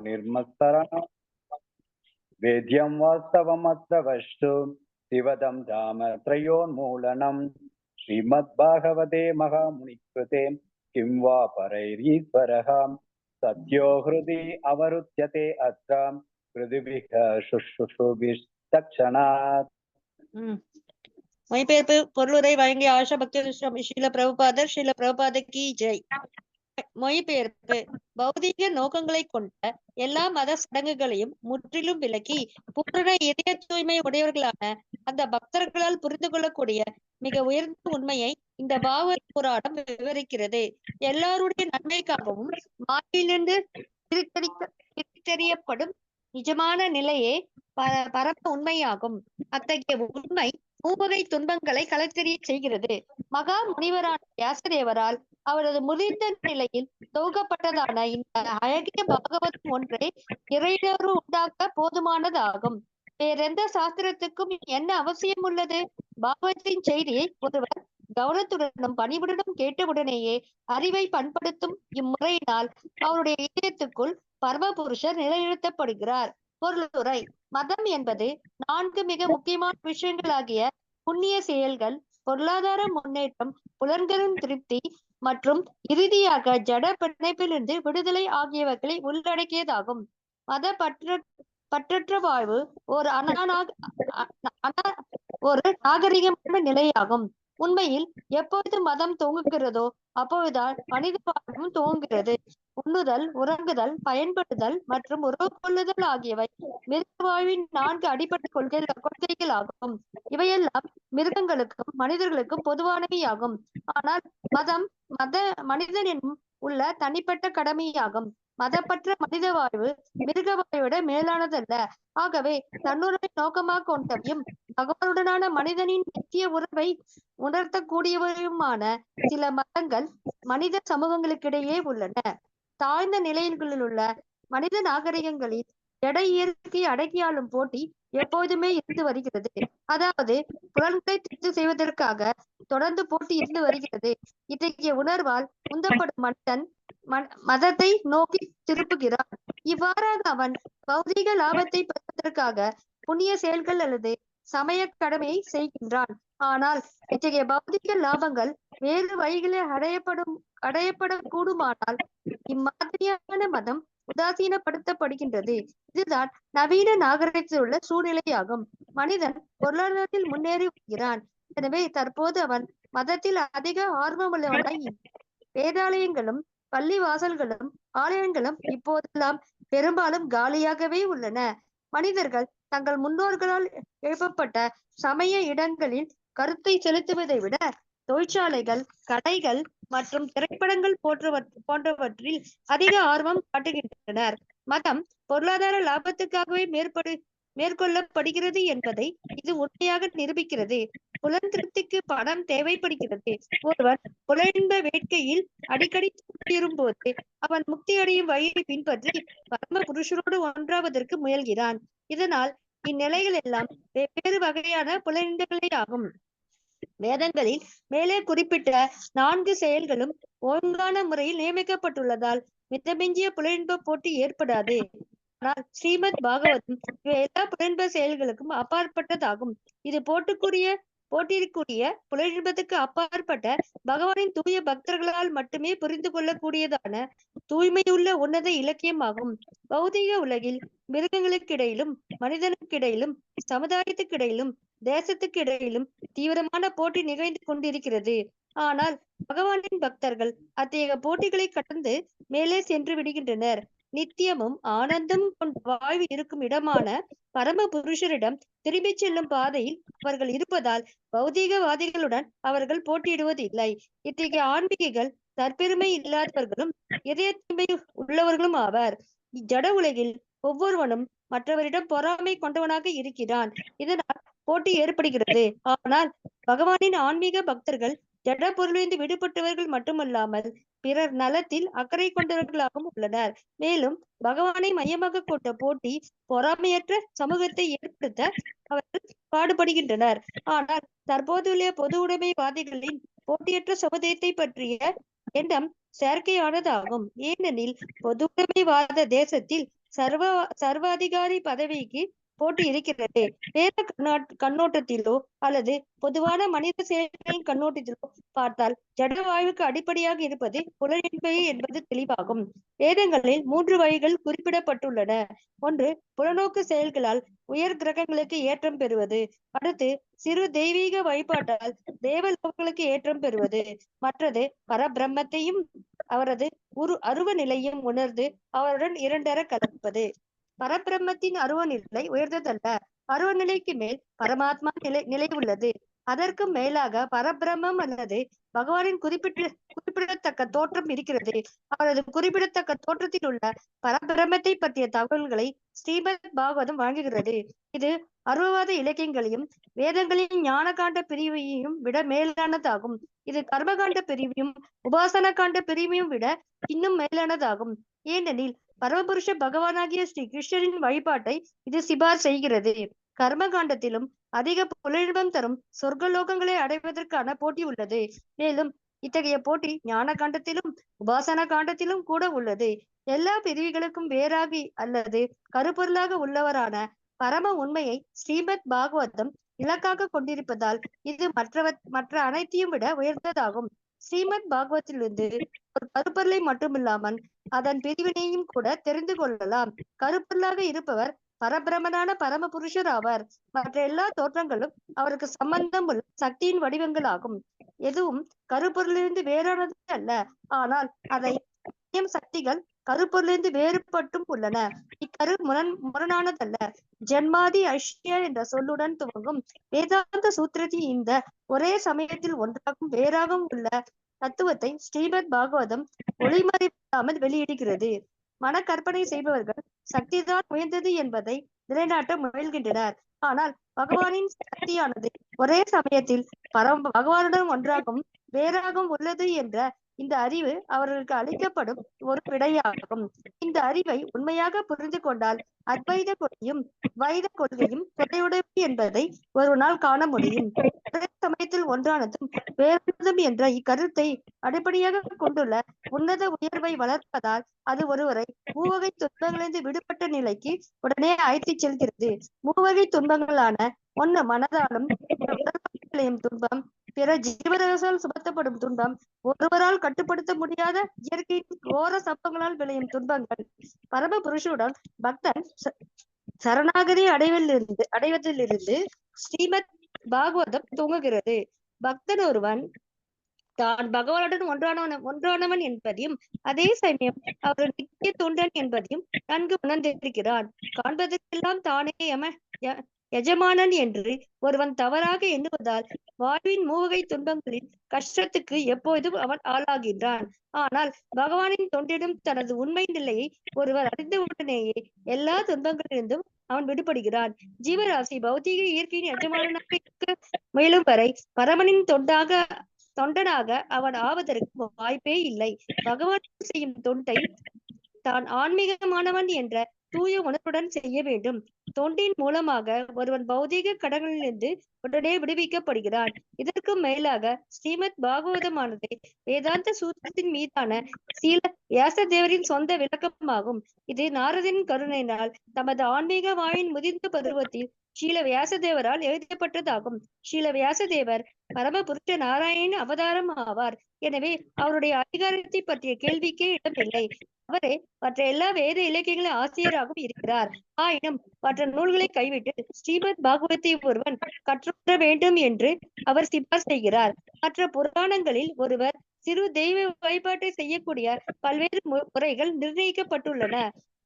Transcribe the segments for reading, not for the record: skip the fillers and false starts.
निर्मत्सरणं वेद्यं वास्तवमत्र वस्तु शिवदं धाम त्रयोन्मूलनं श्रीमद्भागवते महामुनिकृते किं वा परैरीश्वरः सद्यो हृदि अवरुध्यते अत्र पृथिवीः शुश्रूषुभिस्तक्षणात्. மொழிபெயர்ப்பு பொருளுரை வழங்கிய ஆஷா பக்தி ஸ்ரீல பிரபுபாதர் கி ஜெய். மொழிபெயர்ப்பு: பௌதீக நோக்கங்களை கொண்ட எல்லா மத சடங்குகளையும் முற்றிலும் விலக்கி பூரண இதய தூய்மை உடையவர்களான அந்த பக்தர்களால் புரிந்து கொள்ளக்கூடிய மிக உயர்ந்த உண்மையை இந்த பாகவத புராணம் விவரிக்கிறது. எல்லாருடைய நன்மைக்காகவும் மாயிலிருந்து பிரித்தறியப்படும் நிஜமான நிலையே பரம உண்மையாகும். அத்தகைய உண்மை மூவகை துன்பங்களை கலத்தெறிய செய்கிறது. மகா முனிவரான வியாசதேவரால் அவரது முதிர்ந்த நிலையில் தொகுக்கப்பட்டதான இந்த அழகிய பாகவதம் ஒன்றே இறையுணர்வு உண்டாக்க போதுமானதாகும். வேறெந்த சாஸ்திரத்துக்கும் என்ன அவசியம் உள்ளது? பாகவத்தின் செய்தியை ஒருவர் கவனத்துடனும் பணிவுடனும் கேட்டவுடனேயே அறிவை பண்படுத்தும் இம்முறையினால் அவருடைய இதயத்துக்குள் பரமபுருஷர் நிலைநிறுத்தப்படுகிறார். பொருளுரை: மதம் என்பது 4 மிக முக்கியமான விஷயங்களாகிய புண்ணிய செயல்கள், பொருளாதார முன்னேற்றம், புலன்களின் திருப்தி மற்றும் இறுதியாக ஜட பிணைப்பிலிருந்து விடுதலை ஆகியவர்களை உள்ளடக்கியதாகும். மத பற்றற்ற வாழ்வு ஒரு நாகரிகமான நிலையாகும். உண்மையில் எப்பொழுது மதம் தோங்குகிறதோ அப்பொழுதுதான் மனித வாழ்வும் தோங்குகிறது. உண்ணுதல், உறங்குதல், பயன்படுதல் மற்றும் உறவு கொள்ளுதல் ஆகியவை மிருக வாழ்வின் 4 அடிப்படை கொள்கைகள் ஆகும். இவையெல்லாம் மிருகங்களுக்கும் மனிதர்களுக்கும் பொதுவானவையாகும். ஆனால் மதம் மனிதனின் உள்ள தனிப்பட்ட கடமையாகும். மதப்பற்ற மனித வாழ்வு மிருக வாழ்விட மேலானதல்ல. ஆகவே தன்னுரை நோக்கமாக கொண்டவையும் பகவானுடனான மனிதனின் நித்திய உறவை உணர்த்தக்கூடியவையுமான சில மதங்கள் மனித சமூகங்களுக்கிடையே உள்ளன. தாழ்ந்த நிலைகளில் உள்ள மனித நாகரிகங்களில் எடை இயற்கை அடக்கியாளும் போட்டி எப்போதுமே இருந்து வருகிறது. அதாவது புலன்களை திருப்தி செய்வதற்காக தொடர்ந்து போட்டி இருந்து வருகிறது. இத்தகைய உணர்வால் உந்தப்படும் மனிதன் மதத்தை நோக்கி திருப்புகிறான். இவ்வாறாக அவன் பௌதீக லாபத்தை பெறுவதற்காக புண்ணிய செயல்கள் அல்லது சமய கடமையை செய்கின்றான். ஆனால் இத்தகைய பௌதிக லாபங்கள் வேறு வழிகளில் அடையப்படக்கூடுமானால் இம்மாதிரியான மதம் உதாசீனப்படுத்தப்படுகின்றது. இதுதான் நவீன நாகரிகத்தில் உள்ள சூழ்நிலையாகும். மனிதன் பொருளாதாரத்தில் முன்னேறி வருகிறான். எனவே தற்போது அவன் மதத்தில் அதிக ஆர்வமுள்ளவனாய். வேதாலயங்களும் பள்ளி வாசல்களும் ஆலயங்களும் இப்போதெல்லாம் பெரும்பாலும் காலியாகவே உள்ளன. மனிதர்கள் தங்கள் முன்னோர்களால் எழுப்பப்பட்ட சமய இடங்களில் கருத்தை செலுத்துவதை விட தொழிற்சாலைகள், கடைகள் மற்றும் திரைப்படங்கள் போன்றவற்றில் அதிக ஆர்வம் காட்டுகின்றனர். மதம் பொருளாதார லாபத்துக்காகவே மேற்கொள்ளப்படுகிறது என்பதை இது உண்மையாக நிரூபிக்கிறது. புலன் திருப்திக்கு பணம் தேவைப்படுகிறது. ஒருவன் புலன்ப வேட்கையில் அடிக்கடி தூண்டிரும் போது அவன் முக்தி அடையும் வழியை பின்பற்றி பரம புருஷரோடு ஒன்றாவதற்கு முயல்கிறான். இதனால் இந்நிலைகள் எல்லாம் வெவ்வேறு வகையான புலன்களே ஆகும். வேதங்களில் மேலே குறிப்பிட்ட 4 செயல்களும் ஒழுங்கான முறையில் நியமிக்கப்பட்டுள்ளதால் மிதமிஞ்சிய புலன்ப போட்டி ஏற்படாது. ஆனால் ஸ்ரீமத் பாகவதம் எல்லா புலன்ப செயல்களுக்கும் அப்பாற்பட்டதாகும். இது போட்டிக்குரிய புலன்பத்துக்கு அப்பாற்பட்ட பகவானின் தூய பக்தர்களால் மட்டுமே புரிந்து கொள்ளக்கூடியதான தூய்மையுள்ள உன்னத இலக்கியமாகும். பௌதிக உலகில் மிருகங்களுக்கிடையிலும் மனிதனுக்கிடையிலும் சமுதாயத்துக்கிடையிலும் தேசத்துக்கு இடையிலும் தீவிரமான போட்டி நிகழ்ந்து கொண்டிருக்கிறது. ஆனால் பகவானின் பக்தர்கள் அத்தகைய போட்டிகளை கடந்து மேலே சென்று விடுகின்றனர். நித்தியமும் ஆனந்தம் கொண்ட வாழ்வு இருக்கும் இடமான பரம புருஷரிடம் திரும்பி செல்லும் பாதையில் அவர்கள் இருப்பதால் பௌதீகவாதிகளுடன் அவர்கள் போட்டியிடுவதில்லை. இத்தகைய ஆன்மீகிகள் தற்பெருமை இல்லாதவர்களும் இதய தூய்மை உள்ளவர்களும் ஆவர். இஜட உலகில் ஒவ்வொருவனும் மற்றவரிடம் பொறாமை கொண்டவனாக இருக்கிறான். இதனால் போட்டி ஏற்படுகிறது. ஆனால் பகவானின் ஆன்மீக பக்தர்கள் ஜட பொருளிலிருந்து விடுபட்டவர்கள் மட்டுமல்லாமல் பிறர் நலத்தில் அக்கறை கொண்டவர்களாகவும் உள்ளனர். மேலும் பகவானை மையமாக கொண்ட போட்டி பொறாமையற்ற சமூகத்தை ஏற்படுத்த அவர்கள் பாடுபடுகின்றனர். ஆனால் தற்போதுள்ள பொது உடைமைவாதிகளின் போட்டியற்ற சமுதாயத்தை பற்றிய எண்ணம் செயற்கையானதாகும். ஏனெனில் பொது உடைமைவாத தேசத்தில் சர்வாதிகாரி பதவிக்கு போட்டி இருக்கிறது. வேத கண்ணோட்டத்திலோ அல்லது பொதுவான மனித செயல்களின் கண்ணோட்டத்திலோ பார்த்தால் ஜட வாழ்வுக்கு அடிப்படையாக இருப்பது புலனின்பை என்பது தெளிவாகும். வேதங்களில் 3 வழிகள் குறிப்பிடப்பட்டுள்ளன. ஒன்று, புலனோக்கு செயல்களால் உயர் கிரகங்களுக்கு ஏற்றம் பெறுவது. அடுத்து, சிறு தெய்வீக வழிபாட்டால் தேவலோகங்களுக்கு ஏற்றம் பெறுவது. மற்றது, பரபிரம்மத்தையும் அவரது அருவ நிலையும் உணர்ந்து அவருடன் இரண்டர கலப்பது. பரபிரம்மத்தின் அருவ நிலை உயர்ந்ததல்ல. அருவ நிலைக்கு மேல் பரமாத்மா நிலை உள்ளது. அதற்கு மேலாக பரபிரம்மம் அல்லது பகவானின் குறிப்பிடத்தக்க தோற்றம் இருக்கிறது. அவரது குறிப்பிடத்தக்க தோற்றத்தில் உள்ள பரபிரம்மத்தை பற்றிய தகவல்களை ஸ்ரீமத் பாகவதம் வழங்குகிறது. இது அருவவாத இலக்கியங்களையும் வேதங்களின் ஞான காண்ட பிரிவையும் விட மேலானதாகும். இது கர்மகாண்ட பிரிவையும் உபாசன காண்ட பிரிவையும் விட இன்னும் மேலானதாகும். ஏனெனில் பரமபுருஷ பகவானாகிய ஸ்ரீ கிருஷ்ணரின் வழிபாட்டை இது சிபார் செய்கிறது. கர்மகாண்டத்திலும் அதிக புலனின்பம் தரும் சொர்க்கலோகங்களை அடைவதற்கான போட்டி உள்ளது. மேலும் இத்தகைய போட்டி ஞான காண்டத்திலும் உபாசன காண்டத்திலும் கூட உள்ளது. எல்லா பிரிவுகளுக்கும் வேறாகி அல்லது கருப்பொருளாக உள்ளவரான பரம உண்மையை ஸ்ரீமத் பாகவதம் இலக்காக கொண்டிருப்பதால் இது மற்ற அனைத்தையும் விட உயர்ந்ததாகும். ஸ்ரீமத் பாகவத்திலிருந்து ஒரு கருப்பொருளை மட்டுமில்லாமல் அதன் பிரிவினையும் கூட தெரிந்து கொள்ளலாம். கருப்பொருளாக இருப்பவர் பரபிரமனான பரம புருஷர் ஆவார். மற்ற எல்லா தோற்றங்களும் அவருக்கு சம்பந்தம் உள்ள சக்தியின் வடிவங்கள் ஆகும். எதுவும் கருப்பொருளிலிருந்து வேறானது அல்ல. ஆனால் அதை சக்திகள் கருப்பொருளிலிருந்து வேறுபட்டும் உள்ளன. இக்கரு முரணானதல்ல. ஜென்மாதி ஐஷ்ய என்ற சொல்லுடன் துவங்கும் வேதாந்த சூத்திரத்தின் இந்த ஒரே சமயத்தில் ஒன்றாகவும் வேறாகவும் உள்ள தத்துவத்தை ஸ்ரீமத் பாகவதம் ஒளிமறைவில்லாமல் வெளியிடுகிறது. மனக்கற்பனை செய்பவர்கள் சக்திதான் உயர்ந்தது என்பதை நிலைநாட்ட முயல்கின்றனர். ஆனால் பகவானின் சக்தியானது ஒரே சமயத்தில் பகவானுடன் ஒன்றாகவும் வேறாகவும் உள்ளது என்ற இந்த அறிவு அவர்களுக்கு அளிக்கப்படும் ஒரு விடையாகும். இந்த அறிவை உண்மையாக புரிந்து கொண்டால் அத்வைத கொள்கையும் வைத கொள்கையும் துணையுடையவை என்பதை ஒருவனால் காண முடியும். ஒரே சமயத்தில் ஒன்றானதும் வேறானதும் என்ற இக்கருத்தை அடிப்படையாக கொண்டுள்ள உன்னத உயர்வை வளர்ப்பதால் அது ஒருவரை மூவகை துன்பங்களிலிருந்து விடுபட்ட நிலைக்கு உடனே அழைத்து செல்கிறது. மூவகை துன்பங்களான ஒன்னு மனதாலும் துன்பம், பிற ஜீவரகசால் சுமத்தப்படும் துன்பம், ஒருவரால் கட்டுப்படுத்த முடியாத இயற்கையின் கோர சம்பங்களால் விளையும் துன்பங்கள். பரம புருஷனுடன் பக்தன் சரணாகதி அடைவதிலிருந்து ஸ்ரீமத் பாகவதம் துவங்குகிறது. பக்தன் ஒருவன் தான் பகவானுடன் ஒன்றானவன் என்பதையும் அதே சமயம் அவர் நித்திய தொண்டன் என்பதையும் நன்கு உணர்ந்திருக்கிறான். காண்பதற்கெல்லாம் தானே எஜமானன் என்று ஒருவன் தவறாக எண்ணுவதால் வாழ்வின் மூவகை துன்பங்களின் கஷ்டத்துக்கு எப்போதும் அவன் ஆளாகின்றான். ஆனால் பகவானின் தொண்டிடும் தனது உண்மை நிலையை ஒருவர் அறிந்தவுடனேயே எல்லா துன்பங்களிலிருந்தும் அவன் விடுபடுகிறான். ஜீவராசி பௌத்திக இயற்கையின் எஜமானனாக இருக்க முயலும் வரை பரமனின் தொண்டனாக அவன் ஆவதற்கு வாய்ப்பே இல்லை. பகவான் செய்யும் தொண்டை தான் ஆன்மீகமானவன் என்ற தூய உணர்வுடன் செய்ய வேண்டும். தொண்டின் மூலமாக ஒருவன் பௌதீக கடன்களிலிருந்து உடனே விடுவிக்கப்படுகிறான். இதற்கு மேலாக ஸ்ரீமத் பாகவதமானது வேதாந்த சூத்திரத்தின் மீதான சீல வியாசதேவரின் சொந்த விளக்கமாகும். இது நாரதின் கருணையினால் தமது ஆன்மீக வாயின் முதிர்ந்த பருவத்தில் ஸ்ரீல வியாசதேவரால் எழுதப்பட்டதாகும். ஸ்ரீல வியாசதேவர் பரம புருஷ நாராயண அவதாரம் ஆவார். எனவே அவருடைய அதிகாரத்தை பற்றிய கேள்விக்கே இடமில்லை. அவரே மற்ற எல்லா வேத இலக்கியங்களின் ஆசிரியராகவும் இருக்கிறார். ஆயினும் மற்ற நூல்களை கைவிட்டு ஸ்ரீமத் பாகவத்தை ஒருவன் கற்றுக்கொள்ள வேண்டும் என்று அவர் சிபார் செய்கிறார். மற்ற புராணங்களில் ஒருவர் சிறு தெய்வ வழிபாட்டை செய்யக்கூடிய பல்வேறு முறைகள் நிர்ணயிக்கப்பட்டுள்ளன.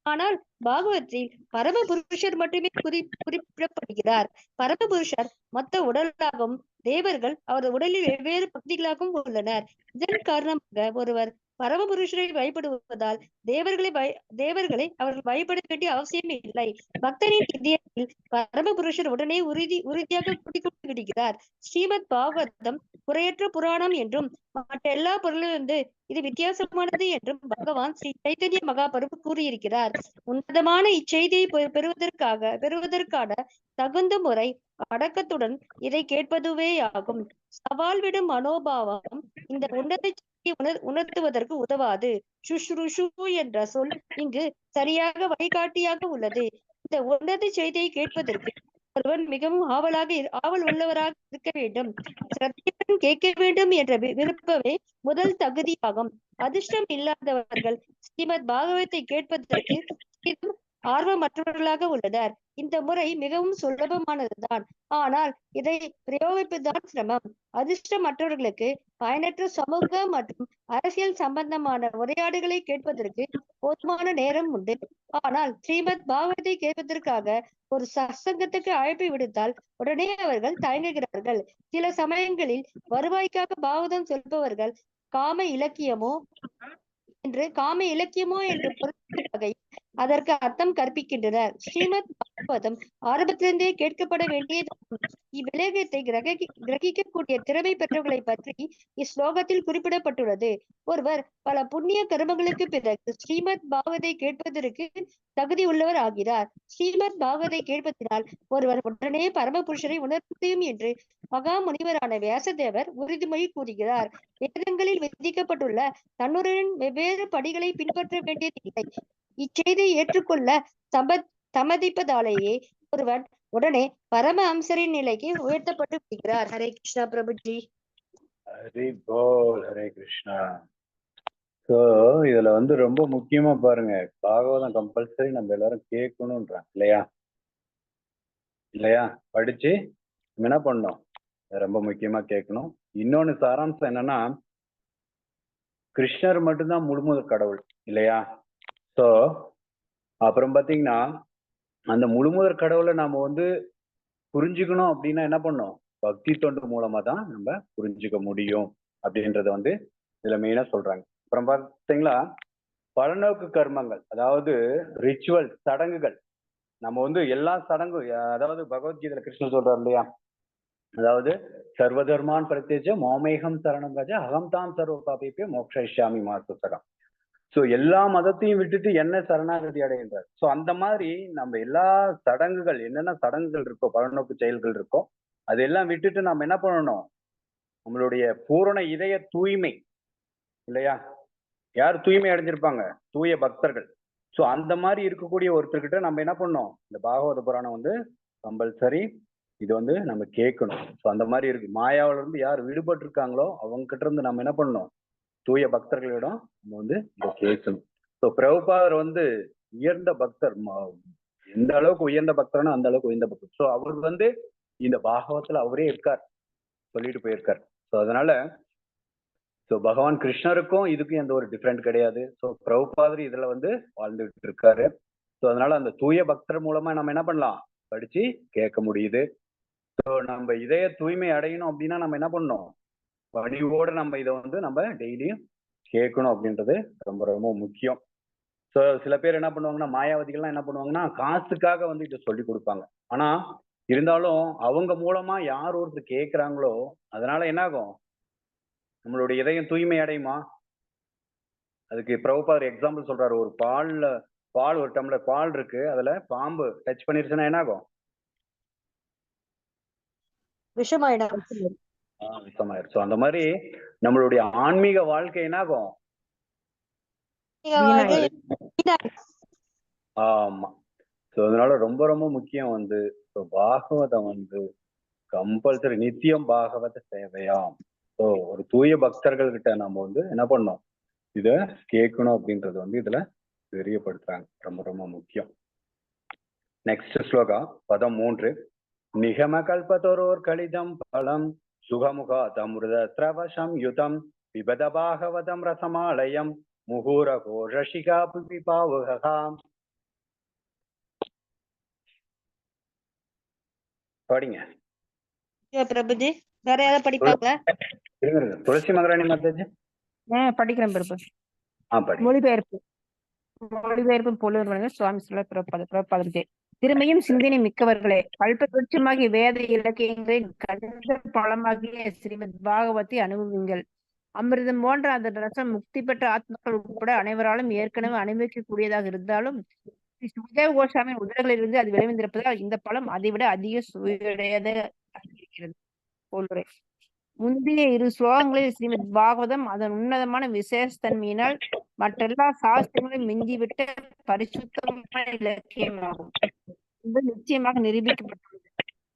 ஆனால் பாகவத்தில் பரம புருஷர் மட்டுமே குறிப்பிடப்படுகிறார். பரம புருஷர் மொத்த உடலாகவும் தேவர்கள் அவரது உடலில் வெவ்வேறு பகுதிகளாகவும் உள்ளனர். இதன் காரணமாக ஒருவர் பரமபுருஷரை வழிபடுவதால் தேவர்களை அவர்கள் வழிபட வேண்டிய அவசியம் இல்லை. பக்தனின் இதயத்தில் பரமபுருஷர் உடனே உறுதியாக குடிக்கொண்டு விடுகிறார். ஸ்ரீமத் பாகவதம் குறையற்ற புராணம் என்றும் மற்ற எல்லா பொருளிலிருந்து இது வித்தியாசமானது என்றும் பகவான் ஸ்ரீ சைத்தன்ய மகாபிரபு கூறியிருக்கிறார். உன்னதமான இச்செய்தியை பெறுவதற்கான தகுந்த முறை அடக்கத்துடன் இதை கேட்பதுவே ஆகும். சவால் விடும் மனோபாவம் இந்த உன்னத உணர்த்துவதற்கு உதவாது. சுஷ்ருஷு என்ற சொல் இங்கு சரியாக வழிகாட்டியாக உள்ளது. இந்த உன்னத செய்தியை கேட்பதற்கு ஒருவன் மிகவும் ஆவல் உள்ளவராக இருக்க வேண்டும். சிரத்தையுடன் கேட்க வேண்டும் என்ற விருப்பமே முதல் தகுதியாகும். அதிர்ஷ்டம் இல்லாதவர்கள் ஸ்ரீமத் பாகவத்தை கேட்பதற்கு சிறிதும் ஆர்வமற்றவர்களாக உள்ளனர். இந்த முறை மிகவும் சுலபமானதுதான், ஆனால் இதை பிரயோகிப்பதுதான் சிரமம். அதிர்ஷ்டமற்றவர்களுக்கு பயனற்ற சமூக மற்றும் அரசியல் சம்பந்தமான உரையாடுகளை கேட்பதற்கு போதுமான நேரம் உண்டு. ஆனால் ஸ்ரீமத் பாகவத்தை கேட்பதற்காக ஒரு சத்சங்கத்துக்கு அழைப்பு விடுத்தால் உடனே அவர்கள் தயங்குகிறார்கள். சில சமயங்களில் வருவாய்க்காக பாகவதம் சொல்பவர்கள் காம இலக்கியமோ என்று பொருள் வகையில் அதற்கு அர்த்தம் கற்பிக்கின்றனர். ஸ்ரீமத் பாகவதம் ஆரம்பத்திலிருந்தே கேட்கப்பட வேண்டியதாகும். இவ்விலக்கியத்தை கிரகிக்கக்கூடிய திறமை பெற்றவர்களை பற்றி இஸ்லோகத்தில் குறிப்பிடப்பட்டுள்ளது. ஒருவர் பல புண்ணிய கர்மங்களுக்கு பிறகு ஸ்ரீமத் பாகவதை கேட்பதற்கு தகுதி உள்ளவர் ஆகிறார். ஸ்ரீமத் பாகவதை கேட்பதனால் ஒருவர் உடனே பரமபுருஷரை உணர முடியும் என்று மகா முனிவரான வியாசதேவர் உறுதிமொழி கூறுகிறார். வேதங்களில் விதிக்கப்பட்டுள்ள தன்னுடன் வெவ்வேறு படிகளை பின்பற்ற வேண்டியதில்லை. இச்செய்தியை ஏற்றுக்கொள்ள சம்மதிப்பதாலேயே ஒருவன் உடனே பரம அம்சரின் நிலைக்கு உயர்த்தப்பட்டு விடுகிறார். ஹரே கிருஷ்ணா பிரபுஜி. ஹரி போல். ஹரே கிருஷ்ணா. சோ இதுல ரொம்ப முக்கியமா பாருங்க, பாகவதம் கம்பல்சரி நம்ம எல்லாரும் கேட்கணும்ன்றாங்க இல்லையா? படிச்சு நம்ம என்ன பண்ணணும், ரொம்ப முக்கியமா கேட்கணும். இன்னொன்னு சாராம்சம் என்னன்னா, கிருஷ்ணர் மட்டும்தான் முழுமுதற் கடவுள் இல்லையா? சோ அப்புறம் பாத்தீங்கன்னா, அந்த முழுமுதற் கடவுளை நாம புரிஞ்சுக்கணும் அப்படின்னா என்ன பண்ணோம், பக்தி தொண்டு மூலமா தான் நம்ம புரிஞ்சுக்க முடியும் அப்படின்றத இதுல மெயினா சொல்றாங்க. அப்புறம் பாத்தீங்களா, பலநோக்கு கர்மங்கள், அதாவது ரிச்சுவல் சடங்குகள். நம்ம எல்லா சடங்கு, அதாவது பகவத்கீதையில கிருஷ்ணன் சொல்றாரு இல்லையா, அதாவது சர்வதர்மான் பிரத்யேஜ மோமேகம் சரணம் கஜ அகம் தாம் சர்வ பாபிப்பே மோக்ஷயிஷ்யாமி மா சுதகம். சோ எல்லா மதத்தையும் விட்டுட்டு என்ன சரணாகதி அடைகின்றார். சோ அந்த மாதிரி நம்ம எல்லா சடங்குகள், என்னென்ன சடங்குகள் இருக்கோ, பலநோக்கு செயல்கள் இருக்கோ, அதெல்லாம் விட்டுட்டு நம்ம என்ன பண்ணணும், நம்மளுடைய பூரண இதய தூய்மை இல்லையா? யார் தூய்மை அடைஞ்சிருப்பாங்க? தூய பக்தர்கள். சோ அந்த மாதிரி இருக்கக்கூடிய ஒருத்தர்கிட்ட நம்ம என்ன பண்ணோம், இந்த பாகவத புராணம் கம்பல்சரி இது நம்ம கேட்கணும். ஸோ அந்த மாதிரி இருக்கு. மாயாவில இருந்து யார் விடுபட்டு இருக்காங்களோ அவங்க கிட்ட இருந்து நம்ம என்ன பண்ணணும், தூய பக்தர்களிடம் நம்ம இதை கேட்கணும். ஸோ பிரபுபாதர் உயர்ந்த பக்தர், எந்த அளவுக்கு உயர்ந்த பக்தர்னா அந்த அளவுக்கு உயர்ந்த பக்தர். ஸோ அவர் இந்த பாகவத்துல அவரே இருக்கார், சொல்லிட்டு போயிருக்கார். ஸோ அதனால ஸோ பகவான் கிருஷ்ணருக்கும் இதுக்கும் எந்த ஒரு டிஃப்ரெண்ட் கிடையாது. ஸோ பிரபுபாதர் இதுல வாழ்ந்துட்டு இருக்காரு. ஸோ அதனால அந்த தூய பக்தர் மூலமா நம்ம என்ன பண்ணலாம், படிச்சு கேட்க முடியுது. ஸோ நம்ம இதய தூய்மை அடையணும் அப்படின்னா நம்ம என்ன பண்ணணும், பணிவோட நம்ம இதை நம்ம டெய்லியும் கேட்கணும் அப்படின்றது ரொம்ப ரொம்ப முக்கியம். ஸோ சில பேர் என்ன பண்ணுவாங்கன்னா, மாயாவதிகள்லாம் என்ன பண்ணுவாங்கன்னா, காசுக்காக இதை சொல்லி கொடுப்பாங்க. ஆனா இருந்தாலும் அவங்க மூலமா யார் ஒருத்தர் கேட்கிறாங்களோ அதனால என்ன ஆகும், நம்மளுடைய இதயம் தூய்மை அடையுமா? அதுக்கு பிரபுபாதர் எக்ஸாம்பிள் சொல்றாரு. ஒரு பால், ஒரு டம்ளர் பால் இருக்கு, அதுல பாம்பு டச் பண்ணிருச்சுன்னா என்ன ஆகும்? விஷமாயிடும். விஷமாயிடும். அந்த மாதிரி நம்மளுடைய ஆன்மீக வாழ்க்கை என்ன ஆகும்? ஆமா. சோ அதனால ரொம்ப ரொம்ப முக்கியம் பாகவதம் கம்பல்சரி நித்தியம் பாகவத சேவையாம். ஸோ ஒரு தூய பக்தர்கள் கிட்ட நம்ம என்ன பண்ணோம், இத கேட்கணும் அப்படின்றது இதுல தெரியப்படுத்துறாங்க. ரொம்ப ரொம்ப முக்கியம். நெக்ஸ்ட் ஸ்லோகா 13. நிகம கல்பதோரோர் கலிதம் பலம் சுகமுகாதமிருத திரவசம் யுதம் விபத பாகவதம் ரசமாலயம் முகூர கோஷிகா பிபாவகாம். படிங்க பிரபுஜி. வேற யாராவது படிப்பாங்களா? துளசி மகராணி மாதாஜி படிக்கிறேன் பிரபு. மொழிபெயர்ப்பு பொருள் சுவாமி சொல்ல பிரபாதத்தை. திறமையும் சிந்தனை மிக்கவர்களே, கல்பவருட்சமாகிய வேத இலக்கியங்களின் கண்ட பழமாகிய ஸ்ரீமத் பாகவத்தை அனுபவிங்கள். அமிர்தம் போன்ற அந்த ரசம் முக்தி பெற்ற ஆத்மாக்கள் உட்பட அனைவராலும் ஏற்கனவே அனுபவிக்கக்கூடியதாக இருந்தாலும் சுதேவ கோசாமியின் உதடுகளிலிருந்து அது விளைவிந்திருப்பதால் இந்த பழம் அதைவிட அதிக சுவையுடையதாக இருக்கிறது. முந்தைய 2 ஸ்லோகங்களில் ஸ்ரீமத் பாகவதம் அதன் உன்னதமான விசேஷத்தன்மையினால் மற்றெல்லா சாஸ்திரங்களையும் மிஞ்சிவிட்ட பரிசுத்தமான இலக்கியமாகும் என்பது நிச்சயமாக நிரூபிக்கப்பட்டுள்ளது.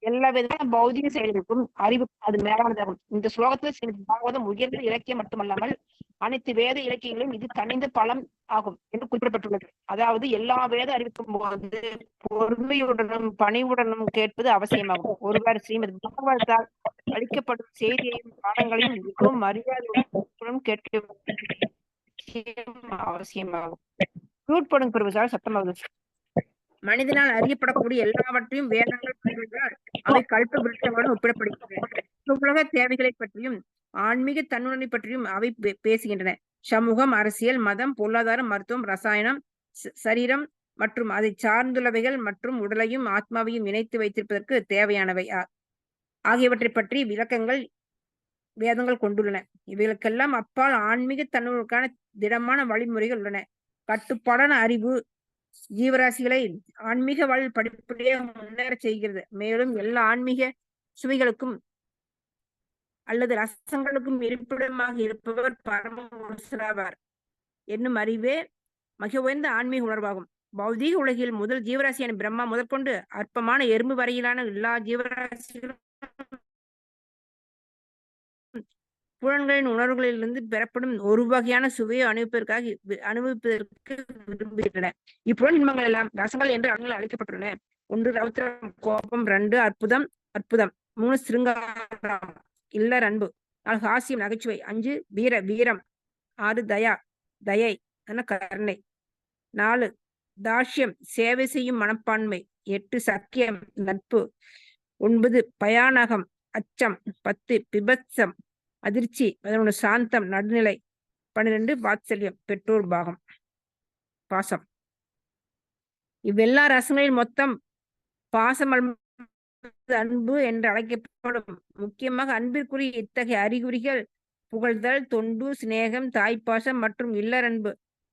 எல்லா விதமான பௌதிக செயல்களுக்கும் அறிவு அது மேலானதாகும். இந்த ஸ்லோகத்தில் ஸ்ரீமத் பாகவதம் உயர்ந்த இலக்கியம் மட்டுமல்லாமல் அனைத்து வேத இலக்கியங்களும் இது தனிந்த பலம் ஆகும் என்று குறிப்பிடப்பட்டுள்ளது. அதாவது எல்லா வேத அறிவிக்கும் போது பொறுமையுடனும் பணிவுடனும் கேட்பது அவசியமாகும். ஒருவர் ஸ்ரீமத் பாகவதத்தால் அளிக்கப்படும் செய்தியையும் பாடங்களையும் மிகவும் மரியாதையுடன் கேட்க அவசியமாகும். கூட்படும் பெறுவதால் சத்தமாகுது. மனிதனால் அறியப்படக்கூடிய எல்லாவற்றையும் வேதங்கள் கூறுவதால் அவை கல்ப விருட்சங்களுடன் ஒப்பிடப்படுகின்றன. உலக தேவைகளை பற்றியும் ஆன்மீக தன்னுணர்வை பற்றியும் அவை பேசுகின்றன. சமூகம், அரசியல், மதம், பொருளாதாரம், மருத்துவம், ரசாயனம், சரீரம் மற்றும் அதை சார்ந்துள்ளவைகள் மற்றும் உடலையும் ஆத்மாவையும் இணைத்து வைத்திருப்பதற்கு தேவையானவை ஆகியவற்றை பற்றி விளக்கங்கள் வேதங்கள் கொண்டுள்ளன. இவைகளுக்கெல்லாம் அப்பால் ஆன்மீக தன்னுணர்வுக்கான திடமான வழிமுறைகள் உள்ளன. கட்டுப்பாடான அறிவு ஜீவராசிகளை ஆன்மீக வாழ்வில் படிப்படியாக முன்னேற செய்கிறது. மேலும் எல்லா ஆன்மீக சுவைகளுக்கும் அல்லது ரசங்களுக்கும் இருப்பிடமாக இருப்பவர் பரமபுருஷராவார் என்னும் அறிவே மிக உயர்ந்த ஆன்மீக உணர்வாகும். பௌதீக உலகில் முதல் ஜீவராசியான பிரம்மா முதற்கொண்டு அற்பமான எறும்பு வரையிலான எல்லா ஜீவராசிகளும் புலன்களின் உணர்வுகளிலிருந்து பெறப்படும் ஒரு வகையான சுவையை அனுபவிப்பதற்கு விரும்புகின்றன. இப்புலன் இன்பங்கள் எல்லாம் ரசங்கள் என்று அழைக்கப்பட்டுள்ளன. 1 ரௌத்திரம் கோபம், 2 அற்புதம் 3 சிருங்காரம் இல்லர் அன்பு, 4 ஹாஸ்யம் நகைச்சுவை, 5 வீரம், 6 தயை கருணை, 4 தாஷ்யம் சேவை செய்யும் மனப்பான்மை, 8 சக்கியம் நட்பு, 9 பயானகம் அச்சம், 10 பிபத்சம் அதிர்ச்சி, 11 சாந்தம் நடுநிலை, 12 வாத்சல்யம் பெற்றோர் பாசம். இவ்வெல்லா ரசங்களில் மொத்தம் பாசம் அன்பு என்று அழைக்கப்படும். முக்கியமாக அன்பிற்குரிய இத்தகைய அறிகுறிகள் புகழ்தல், தொண்டு, சிநேகம், தாய்ப்பாசம் மற்றும் இல்லறன்பு